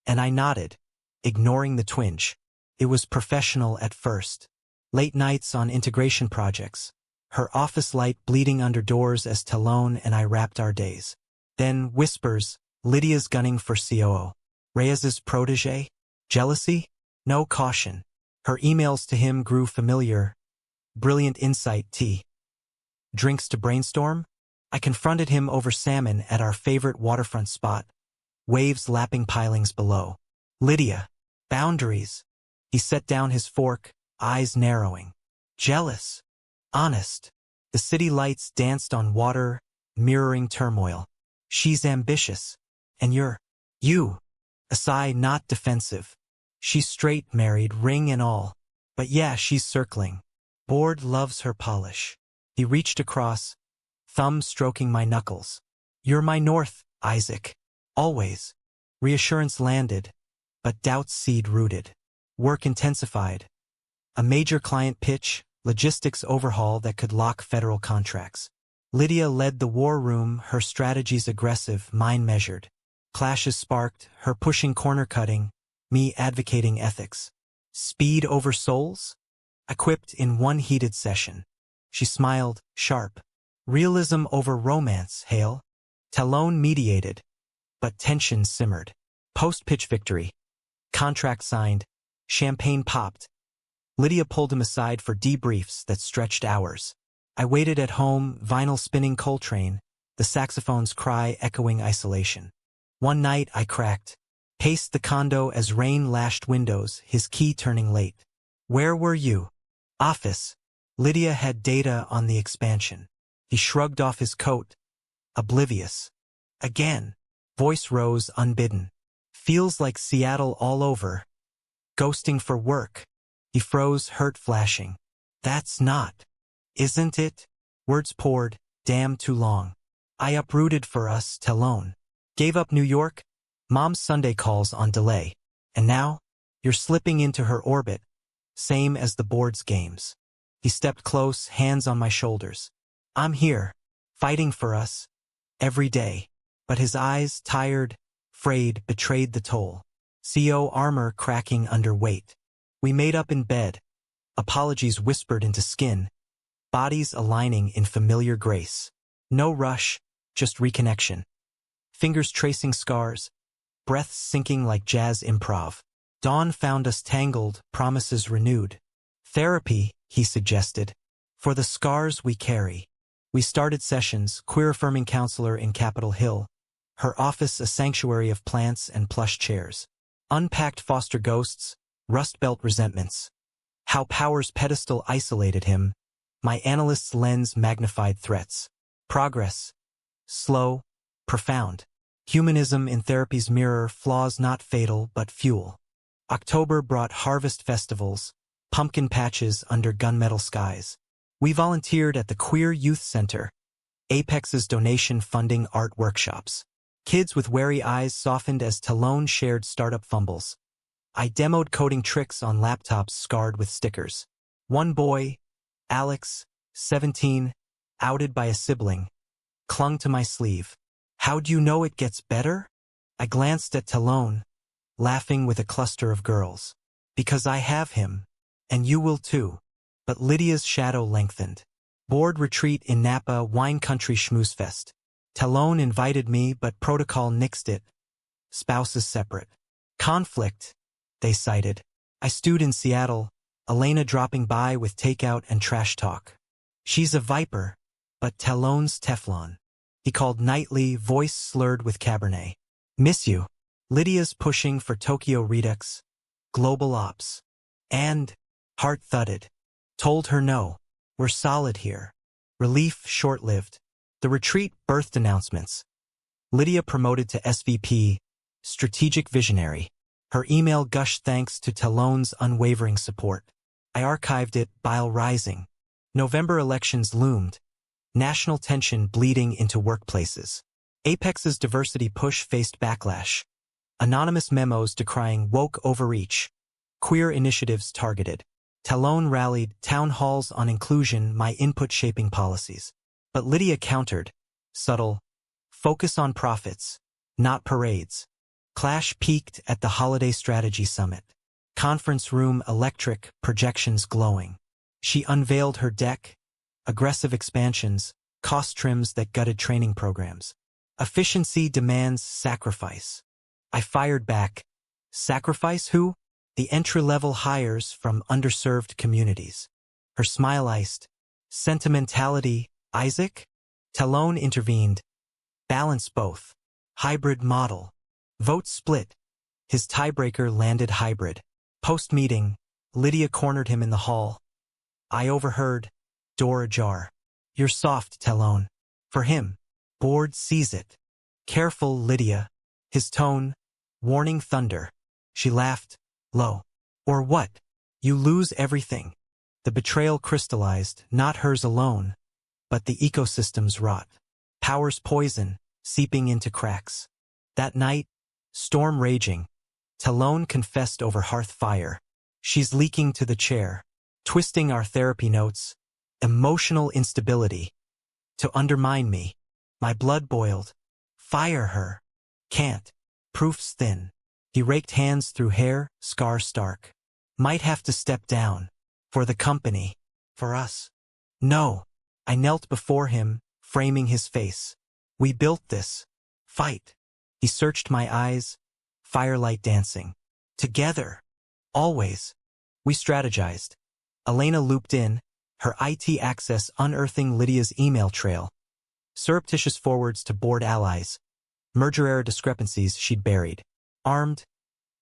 And I nodded, ignoring the twinge. It was professional at first. Late nights on integration projects. Her office light bleeding under doors as Talon and I wrapped our days. Then whispers, Lydia's gunning for COO. Reyes's protege? Jealousy? No caution. Her emails to him grew familiar. Brilliant insight, tea. Drinks to brainstorm? I confronted him over salmon at our favorite waterfront spot. Waves lapping pilings below. Lydia. Boundaries. He set down his fork, eyes narrowing. Jealous. Honest. The city lights danced on water, mirroring turmoil. She's ambitious. And you. A sigh not defensive. She's straight, married, ring and all. But yeah, she's circling. Board loves her polish. He reached across, thumb stroking my knuckles. You're my north, Isaac. Always. Reassurance landed, but doubt's seed rooted. Work intensified. A major client pitch, logistics overhaul that could lock federal contracts. Lydia led the war room, her strategies aggressive, mine measured. Clashes sparked, her pushing corner-cutting, me advocating ethics. Speed over souls? Equipped in one heated session. She smiled, sharp. Realism over romance, Hale. Talon mediated, but tension simmered. Post-pitch victory. Contract signed. Champagne popped. Lydia pulled him aside for debriefs that stretched hours. I waited at home, vinyl spinning Coltrane, the saxophone's cry echoing isolation. One night I cracked. Paced the condo as rain lashed windows, his key turning late. Where were you? Office. Lydia had data on the expansion. He shrugged off his coat. Oblivious. Again. Voice rose unbidden. Feels like Seattle all over. Ghosting for work. He froze, hurt flashing. That's not. Isn't it? Words poured, damn too long. I uprooted for us, Talon. Gave up New York? Mom's Sunday calls on delay. And now? You're slipping into her orbit. Same as the board's games. He stepped close, hands on my shoulders. I'm here, fighting for us, every day. But his eyes, tired, frayed, betrayed the toll. CO armor cracking under weight. We made up in bed. Apologies whispered into skin. Bodies aligning in familiar grace. No rush, just reconnection. Fingers tracing scars. Breaths sinking like jazz improv. Dawn found us tangled, promises renewed. Therapy, he suggested. For the scars we carry. We started sessions, queer-affirming counselor in Capitol Hill. Her office a sanctuary of plants and plush chairs. Unpacked foster ghosts, Rust Belt resentments. How power's pedestal isolated him, My analyst's lens magnified threats. Progress. Slow. Profound. Humanism in therapy's mirror, flaws not fatal but fuel. October brought harvest festivals, pumpkin patches under gunmetal skies. We volunteered at the Queer Youth Center, Apex's donation funding art workshops. Kids with wary eyes softened as Talone shared startup fumbles. I demoed coding tricks on laptops scarred with stickers. One boy, Alex, 17, outed by a sibling, clung to my sleeve. How do you know it gets better? I glanced at Talone, laughing with a cluster of girls. Because I have him, and you will too. But Lydia's shadow lengthened. Board retreat in Napa, wine country schmoozefest. Talone invited me, but protocol nixed it. Spouses separate. Conflict, they cited. I stewed in Seattle, Elena dropping by with takeout and trash talk. She's a viper, but Talone's Teflon. He called nightly, voice slurred with Cabernet. Miss you. Lydia's pushing for Tokyo Redux. Global ops. And, heart thudded. Told her no. We're solid here. Relief short-lived. The retreat birthed announcements. Lydia promoted to SVP, strategic visionary. Her email gushed thanks to Talone's unwavering support. I archived it, bile rising. November elections loomed. National tension bleeding into workplaces. Apex's diversity push faced backlash. Anonymous memos decrying woke overreach. Queer initiatives targeted. Talone rallied, town halls on inclusion, my input shaping policies. But Lydia countered. Subtle. Focus on profits, not parades. Clash peaked at the Holiday Strategy Summit. Conference room electric, projections glowing. She unveiled her deck. Aggressive expansions, cost trims that gutted training programs. Efficiency demands sacrifice. I fired back. Sacrifice who? The entry-level hires from underserved communities. Her smile iced. Sentimentality, Isaac? Talone intervened. Balance both. Hybrid model. Vote split. His tiebreaker landed hybrid. Post-meeting, Lydia cornered him in the hall. I overheard. Door ajar. You're soft, Talone. For him. Board sees it. Careful, Lydia. His tone. Warning thunder. She laughed. Low. Or what? You lose everything. The betrayal crystallized, not hers alone, but the ecosystem's rot. Power's poison, seeping into cracks. That night, storm raging. Talone confessed over hearth fire. She's leaking to the chair. Twisting our therapy notes. Emotional instability. To undermine me. My blood boiled. Fire her. Can't. Proof's thin. He raked hands through hair, scar stark. Might have to step down. For the company. For us. No. I knelt before him, framing his face. We built this. Fight. He searched my eyes. Firelight dancing. Together. Always. We strategized. Elena looped in, her IT access unearthing Lydia's email trail. Surreptitious forwards to board allies. Merger-era discrepancies she'd buried. Armed,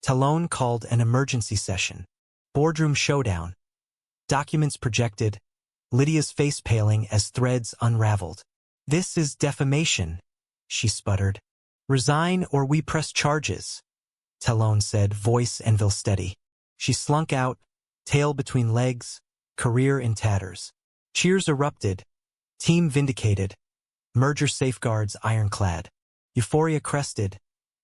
Talone called an emergency session. Boardroom showdown. Documents projected, Lydia's face paling as threads unraveled. This is defamation, she sputtered. Resign or we press charges, Talone said, voice Enville steady. She slunk out, tail between legs, career in tatters. Cheers erupted. Team vindicated. Merger safeguards ironclad. Euphoria crested,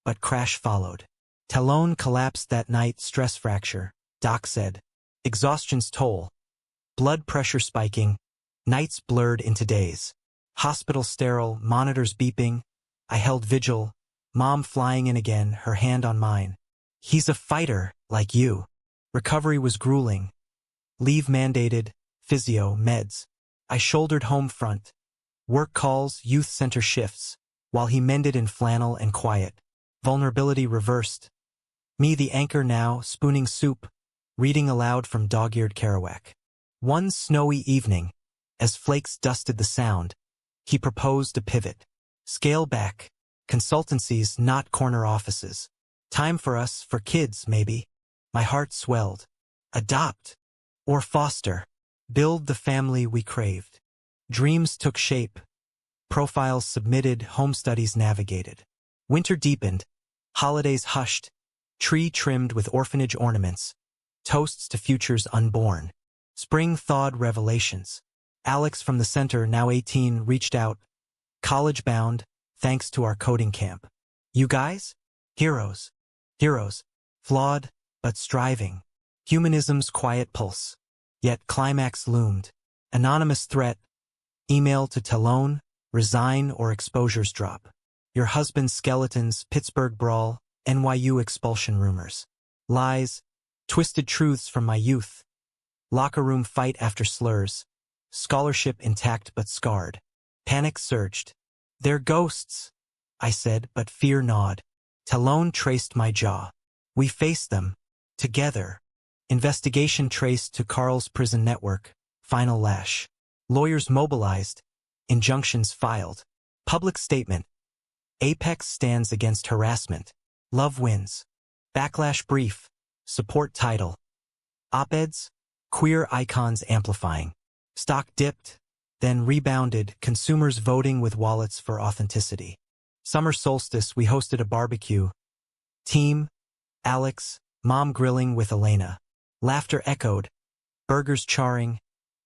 but crash followed. Talone collapsed that night, stress fracture, doc said. Exhaustion's toll. Blood pressure spiking. Nights blurred into days. Hospital sterile, monitors beeping. I held vigil. Mom flying in again, her hand on mine. He's a fighter, like you. Recovery was grueling. Leave mandated, physio, meds. I shouldered home front. Work calls, youth center shifts, while he mended in flannel and quiet. Vulnerability reversed. Me the anchor now, spooning soup, reading aloud from dog-eared Kerouac. One snowy evening, as flakes dusted the sound, he proposed a pivot. Scale back. Consultancies, not corner offices. Time for us, for kids, maybe. My heart swelled. Adopt. Or foster. Build the family we craved. Dreams took shape. Profiles submitted, home studies navigated. Winter deepened. Holidays hushed. Tree trimmed with orphanage ornaments. Toasts to futures unborn. Spring thawed revelations. Alex from the center, now 18, reached out. College-bound, thanks to our coding camp. You guys? Heroes. Heroes. Flawed, but striving. Humanism's quiet pulse. Yet climax loomed. Anonymous threat. Email to Talone, resign or exposures drop. Your husband's skeletons, Pittsburgh brawl, NYU expulsion rumors. Lies, twisted truths from my youth. Locker room fight after slurs. Scholarship intact but scarred. Panic surged. They're ghosts, I said, but fear gnawed. Talone traced my jaw. We faced them. Together. Investigation traced to Carl's prison network. Final lash. Lawyers mobilized. Injunctions filed. Public statement. Apex stands against harassment. Love wins. Backlash brief. Support title. Op-eds. Queer icons amplifying. Stock dipped, then rebounded, consumers voting with wallets for authenticity. Summer solstice, we hosted a barbecue. Team, Alex, mom grilling with Elena. Laughter echoed. Burgers charring.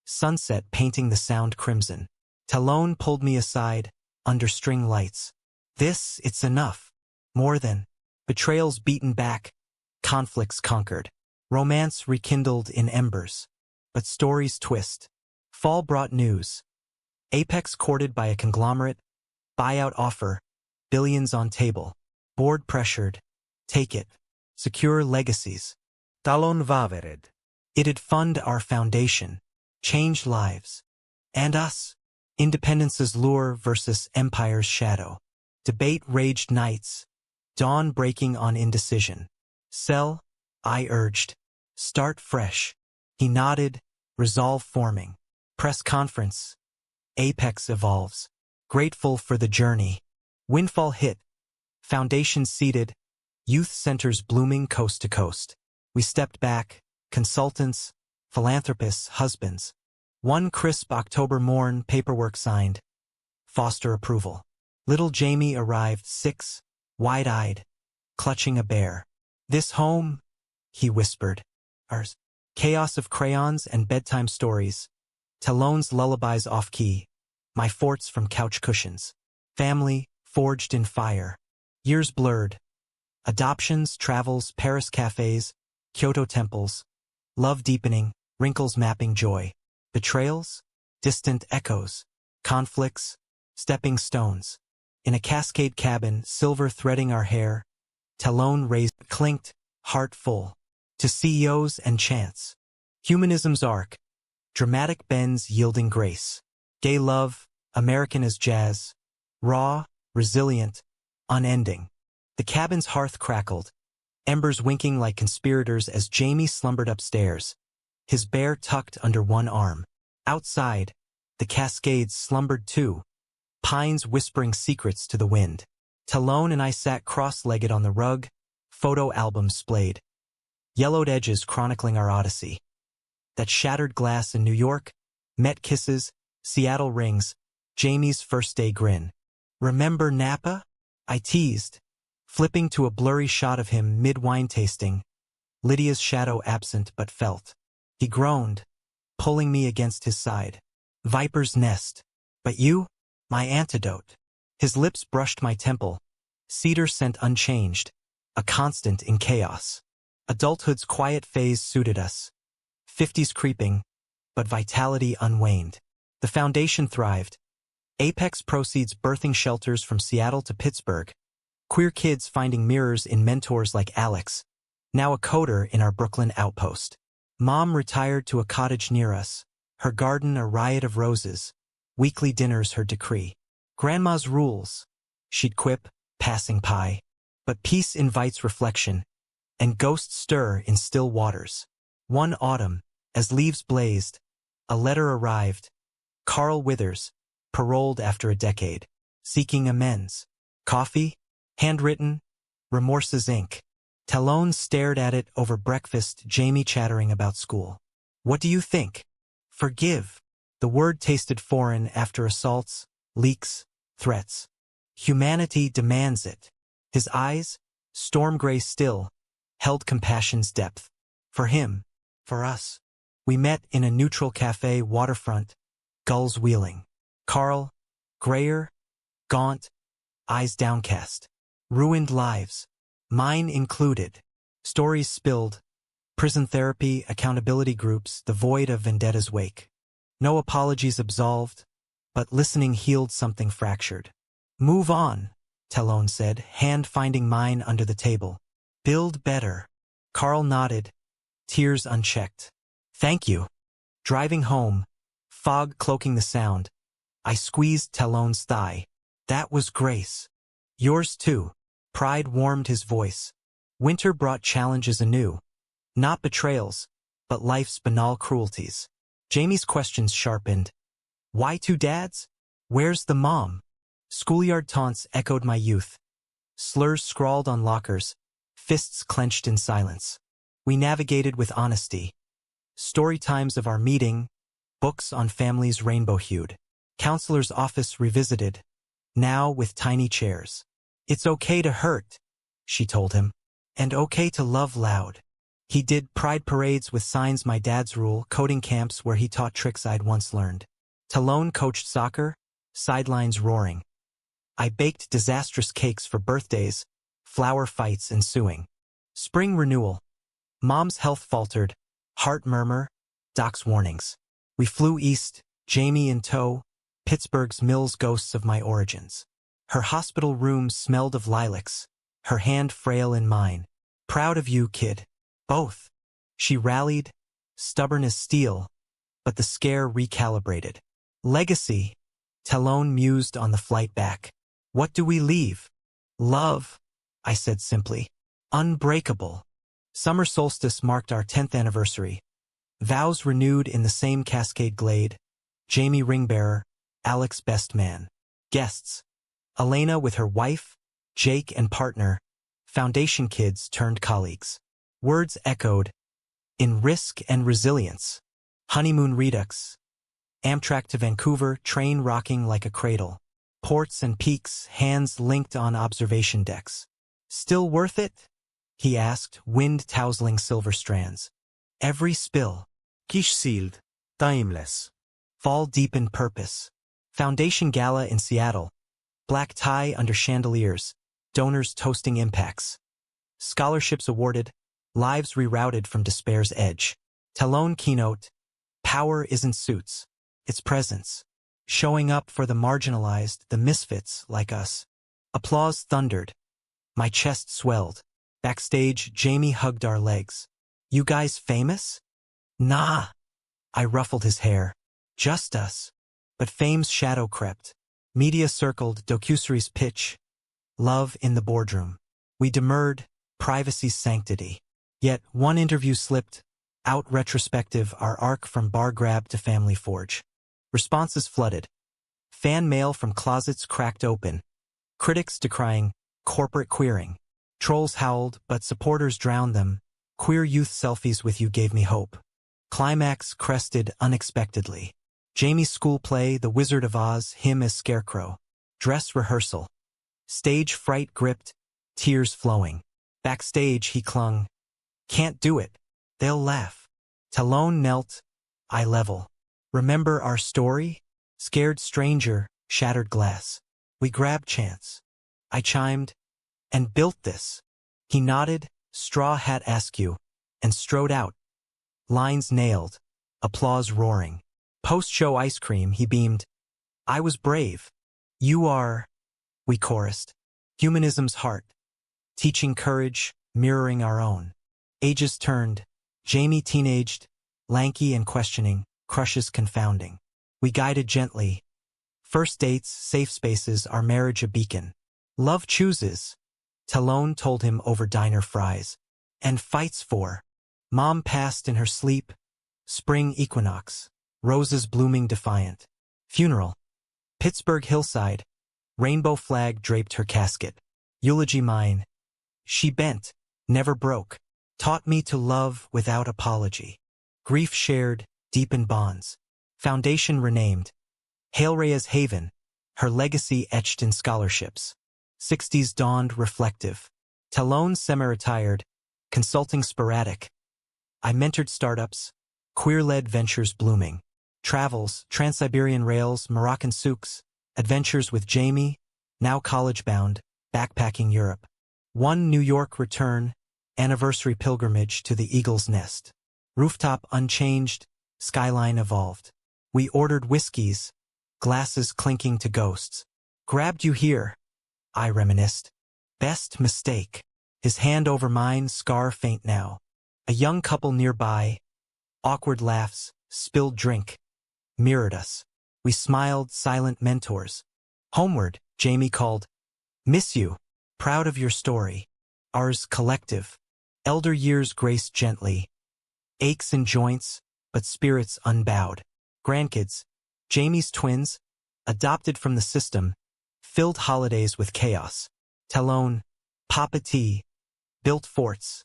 Sunset painting the sound crimson. Talone pulled me aside, under string lights. It's enough. More than. Betrayals beaten back. Conflicts conquered. Romance rekindled in embers. But stories twist. Fall brought news. Apex courted by a conglomerate. Buyout offer. Billions on table. Board pressured. Take it. Secure legacies. Talon vavered. It'd fund our foundation. Change lives. And us. Independence's lure versus empire's shadow. Debate raged nights. Dawn breaking on indecision. Sell, I urged. Start fresh. He nodded, resolve forming. Press conference. Apex evolves. Grateful for the journey. Windfall hit. Foundation seated. Youth centers blooming coast to coast. We stepped back. Consultants, philanthropists, husbands. One crisp October morn, paperwork signed. Foster approval. Little Jamie arrived, 6, wide-eyed, clutching a bear. This home, he whispered. Ours. Chaos of crayons and bedtime stories. Talone's lullabies off-key. My forts from couch cushions. Family, forged in fire. Years blurred. Adoptions, travels, Paris cafes, Kyoto temples. Love deepening, wrinkles mapping joy. Betrayals, distant echoes. Conflicts, stepping stones. In a cascade cabin, silver threading our hair. Talone raised, clinked, heart full. To CEOs and chance. Humanism's arc. Dramatic bends yielding grace. Gay love, American as jazz. Raw, resilient, unending. The cabin's hearth crackled. Embers winking like conspirators as Jamie slumbered upstairs. His bear tucked under one arm. Outside, the cascades slumbered too. Pines whispering secrets to the wind. Talone and I sat cross-legged on the rug, photo albums splayed. Yellowed edges chronicling our odyssey. That shattered glass in New York, Met kisses, Seattle rings, Jamie's first day grin. Remember Napa? I teased, flipping to a blurry shot of him mid-wine tasting. Lydia's shadow absent but felt. He groaned, pulling me against his side. Viper's nest. But you? My antidote. His lips brushed my temple. Cedar scent unchanged. A constant in chaos. Adulthood's quiet phase suited us. 50s creeping, but vitality unwaned. The foundation thrived. Apex proceeds birthing shelters from Seattle to Pittsburgh. Queer kids finding mirrors in mentors like Alex. Now a coder in our Brooklyn outpost. Mom retired to a cottage near us. Her garden a riot of roses. Weekly dinners her decree. Grandma's rules. She'd quip, passing pie. But peace invites reflection. And ghosts stir in still waters. One autumn, as leaves blazed, a letter arrived. Carl Withers, paroled after a decade, seeking amends. Coffee, handwritten, remorse's ink. Talone stared at it over breakfast, Jamie chattering about school. What do you think? Forgive. The word tasted foreign after assaults, leaks, threats. Humanity demands it. His eyes, storm gray still, held compassion's depth. For him, for us. We met in a neutral cafe waterfront, gulls wheeling. Carl, grayer, gaunt, eyes downcast. Ruined lives. Mine included. Stories spilled. Prison therapy, accountability groups, the void of vendetta's wake. No apologies absolved, but listening healed something fractured. Move on, Talon said, hand finding mine under the table. Build better. Carl nodded, tears unchecked. Thank you. Driving home, fog cloaking the sound, I squeezed Talon's thigh. That was grace. Yours too. Pride warmed his voice. Winter brought challenges anew. Not betrayals, but life's banal cruelties. Jamie's questions sharpened. Why two dads? Where's the mom? Schoolyard taunts echoed my youth. Slurs scrawled on lockers, fists clenched in silence. We navigated with honesty. Story times of our meeting, books on families rainbow-hued. Counselor's office revisited, now with tiny chairs. It's okay to hurt, she told him, and okay to love loud. He did pride parades with signs my dad's rule, coding camps where he taught tricks I'd once learned. Talon coached soccer, sidelines roaring. I baked disastrous cakes for birthdays, flower fights ensuing. Spring renewal. Mom's health faltered, heart murmur, doc's warnings. We flew east, Jamie in tow, Pittsburgh's Mills ghosts of my origins. Her hospital room smelled of lilacs, her hand frail in mine. Proud of you, kid. Both. She rallied, stubborn as steel, but the scare recalibrated. Legacy. Talon mused on the flight back. What do we leave? Love, I said simply. Unbreakable. Summer solstice marked our 10th anniversary. Vows renewed in the same Cascade glade. Jamie ringbearer, Alex best man. Guests. Elena with her wife, Jake and partner. Foundation kids turned colleagues. Words echoed. In risk and resilience. Honeymoon redux. Amtrak to Vancouver, train rocking like a cradle. Ports and peaks, hands linked on observation decks. Still worth it? He asked, wind tousling silver strands. Every spill. Kish sealed. Timeless. Fall deepened purpose. Foundation gala in Seattle. Black tie under chandeliers. Donors toasting impacts. Scholarships awarded. Lives rerouted from despair's edge. Talon keynote. Power isn't suits. It's presence. Showing up for the marginalized, the misfits like us. Applause thundered. My chest swelled. Backstage, Jamie hugged our legs. You guys famous? Nah. I ruffled his hair. Just us. But fame's shadow crept. Media circled, docuseries pitch. Love in the boardroom. We demurred, privacy's sanctity. Yet one interview slipped, out retrospective, our arc from bar grab to family forge. Responses flooded. Fan mail from closets cracked open. Critics decrying corporate queering. Trolls howled, but supporters drowned them. Queer youth selfies with you gave me hope. Climax crested unexpectedly. Jamie's school play, The Wizard of Oz, him as Scarecrow. Dress rehearsal. Stage fright gripped, tears flowing. Backstage he clung. Can't do it. They'll laugh. Talon knelt. Eye level. Remember our story? Scared stranger, shattered glass. We grabbed chance. I chimed. And built this. He nodded, straw hat askew, and strode out. Lines nailed. Applause roaring. Post-show ice cream, he beamed. I was brave. You are, we chorused. Humanism's heart. Teaching courage, mirroring our own. Ages turned. Jamie teenaged, lanky and questioning, crushes confounding. We guided gently. First dates, safe spaces, our marriage a beacon. Love chooses. Talon told him over diner fries. And fights for. Mom passed in her sleep. Spring equinox. Roses blooming defiant. Funeral. Pittsburgh hillside. Rainbow flag draped her casket. Eulogy mine. She bent, never broke. Taught me to love without apology. Grief shared, deepened bonds. Foundation renamed. Hailrea's haven, her legacy etched in scholarships. 60s dawned reflective. Talon semi-retired, consulting sporadic. I mentored startups, queer-led ventures blooming. Travels, Trans-Siberian Rails, Moroccan souks, adventures with Jamie, now college-bound, backpacking Europe. One New York return, anniversary pilgrimage to the Eagle's Nest. Rooftop unchanged, skyline evolved. We ordered whiskeys, glasses clinking to ghosts. Grabbed you here, I reminisced. Best mistake. His hand over mine, scar faint now. A young couple nearby, awkward laughs, spilled drink, mirrored us. We smiled, silent mentors. Homeward, Jamie called. Miss you. Proud of your story. Ours collective. Elder years graced gently. Aches in joints, but spirits unbowed. Grandkids, Jamie's twins, adopted from the system, filled holidays with chaos. Talon, Papa T, built forts.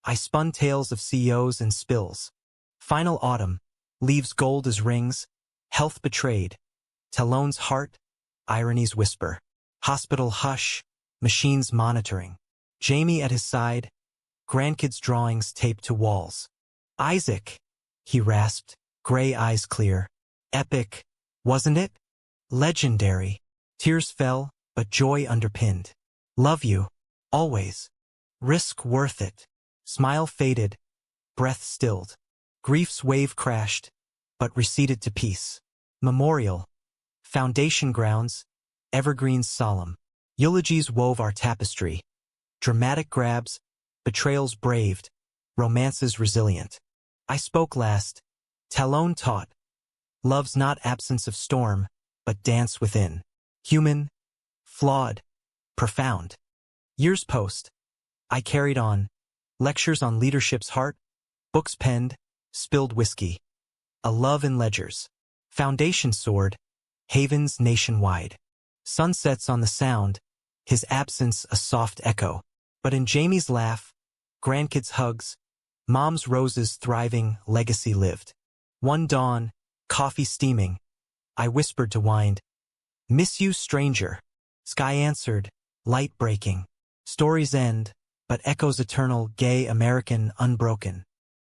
I spun tales of CEOs and spills. Final autumn, leaves gold as rings, health betrayed. Talon's heart, irony's whisper. Hospital hush, machines monitoring. Jamie at his side, grandkids' drawings taped to walls. Isaac, he rasped, gray eyes clear. Epic, wasn't it? Legendary. Tears fell, but joy underpinned. Love you, always. Risk worth it. Smile faded, breath stilled. Grief's wave crashed, but receded to peace. Memorial, foundation grounds, evergreens solemn. Eulogies wove our tapestry. Dramatic grabs, betrayals braved, romances resilient. I spoke last. Talon taught. Love's not absence of storm, but dance within. Human, flawed, profound. Years post. I carried on. Lectures on leadership's heart, books penned, spilled whiskey. A love in ledgers. Foundation soared, havens nationwide. Sunsets on the sound, his absence a soft echo. But in Jamie's laugh, grandkids' hugs, mom's roses thriving, legacy lived. One dawn, coffee steaming, I whispered to Wind, "Miss you, stranger." Sky answered, light breaking. Stories end, but echoes eternal, gay, American, unbroken.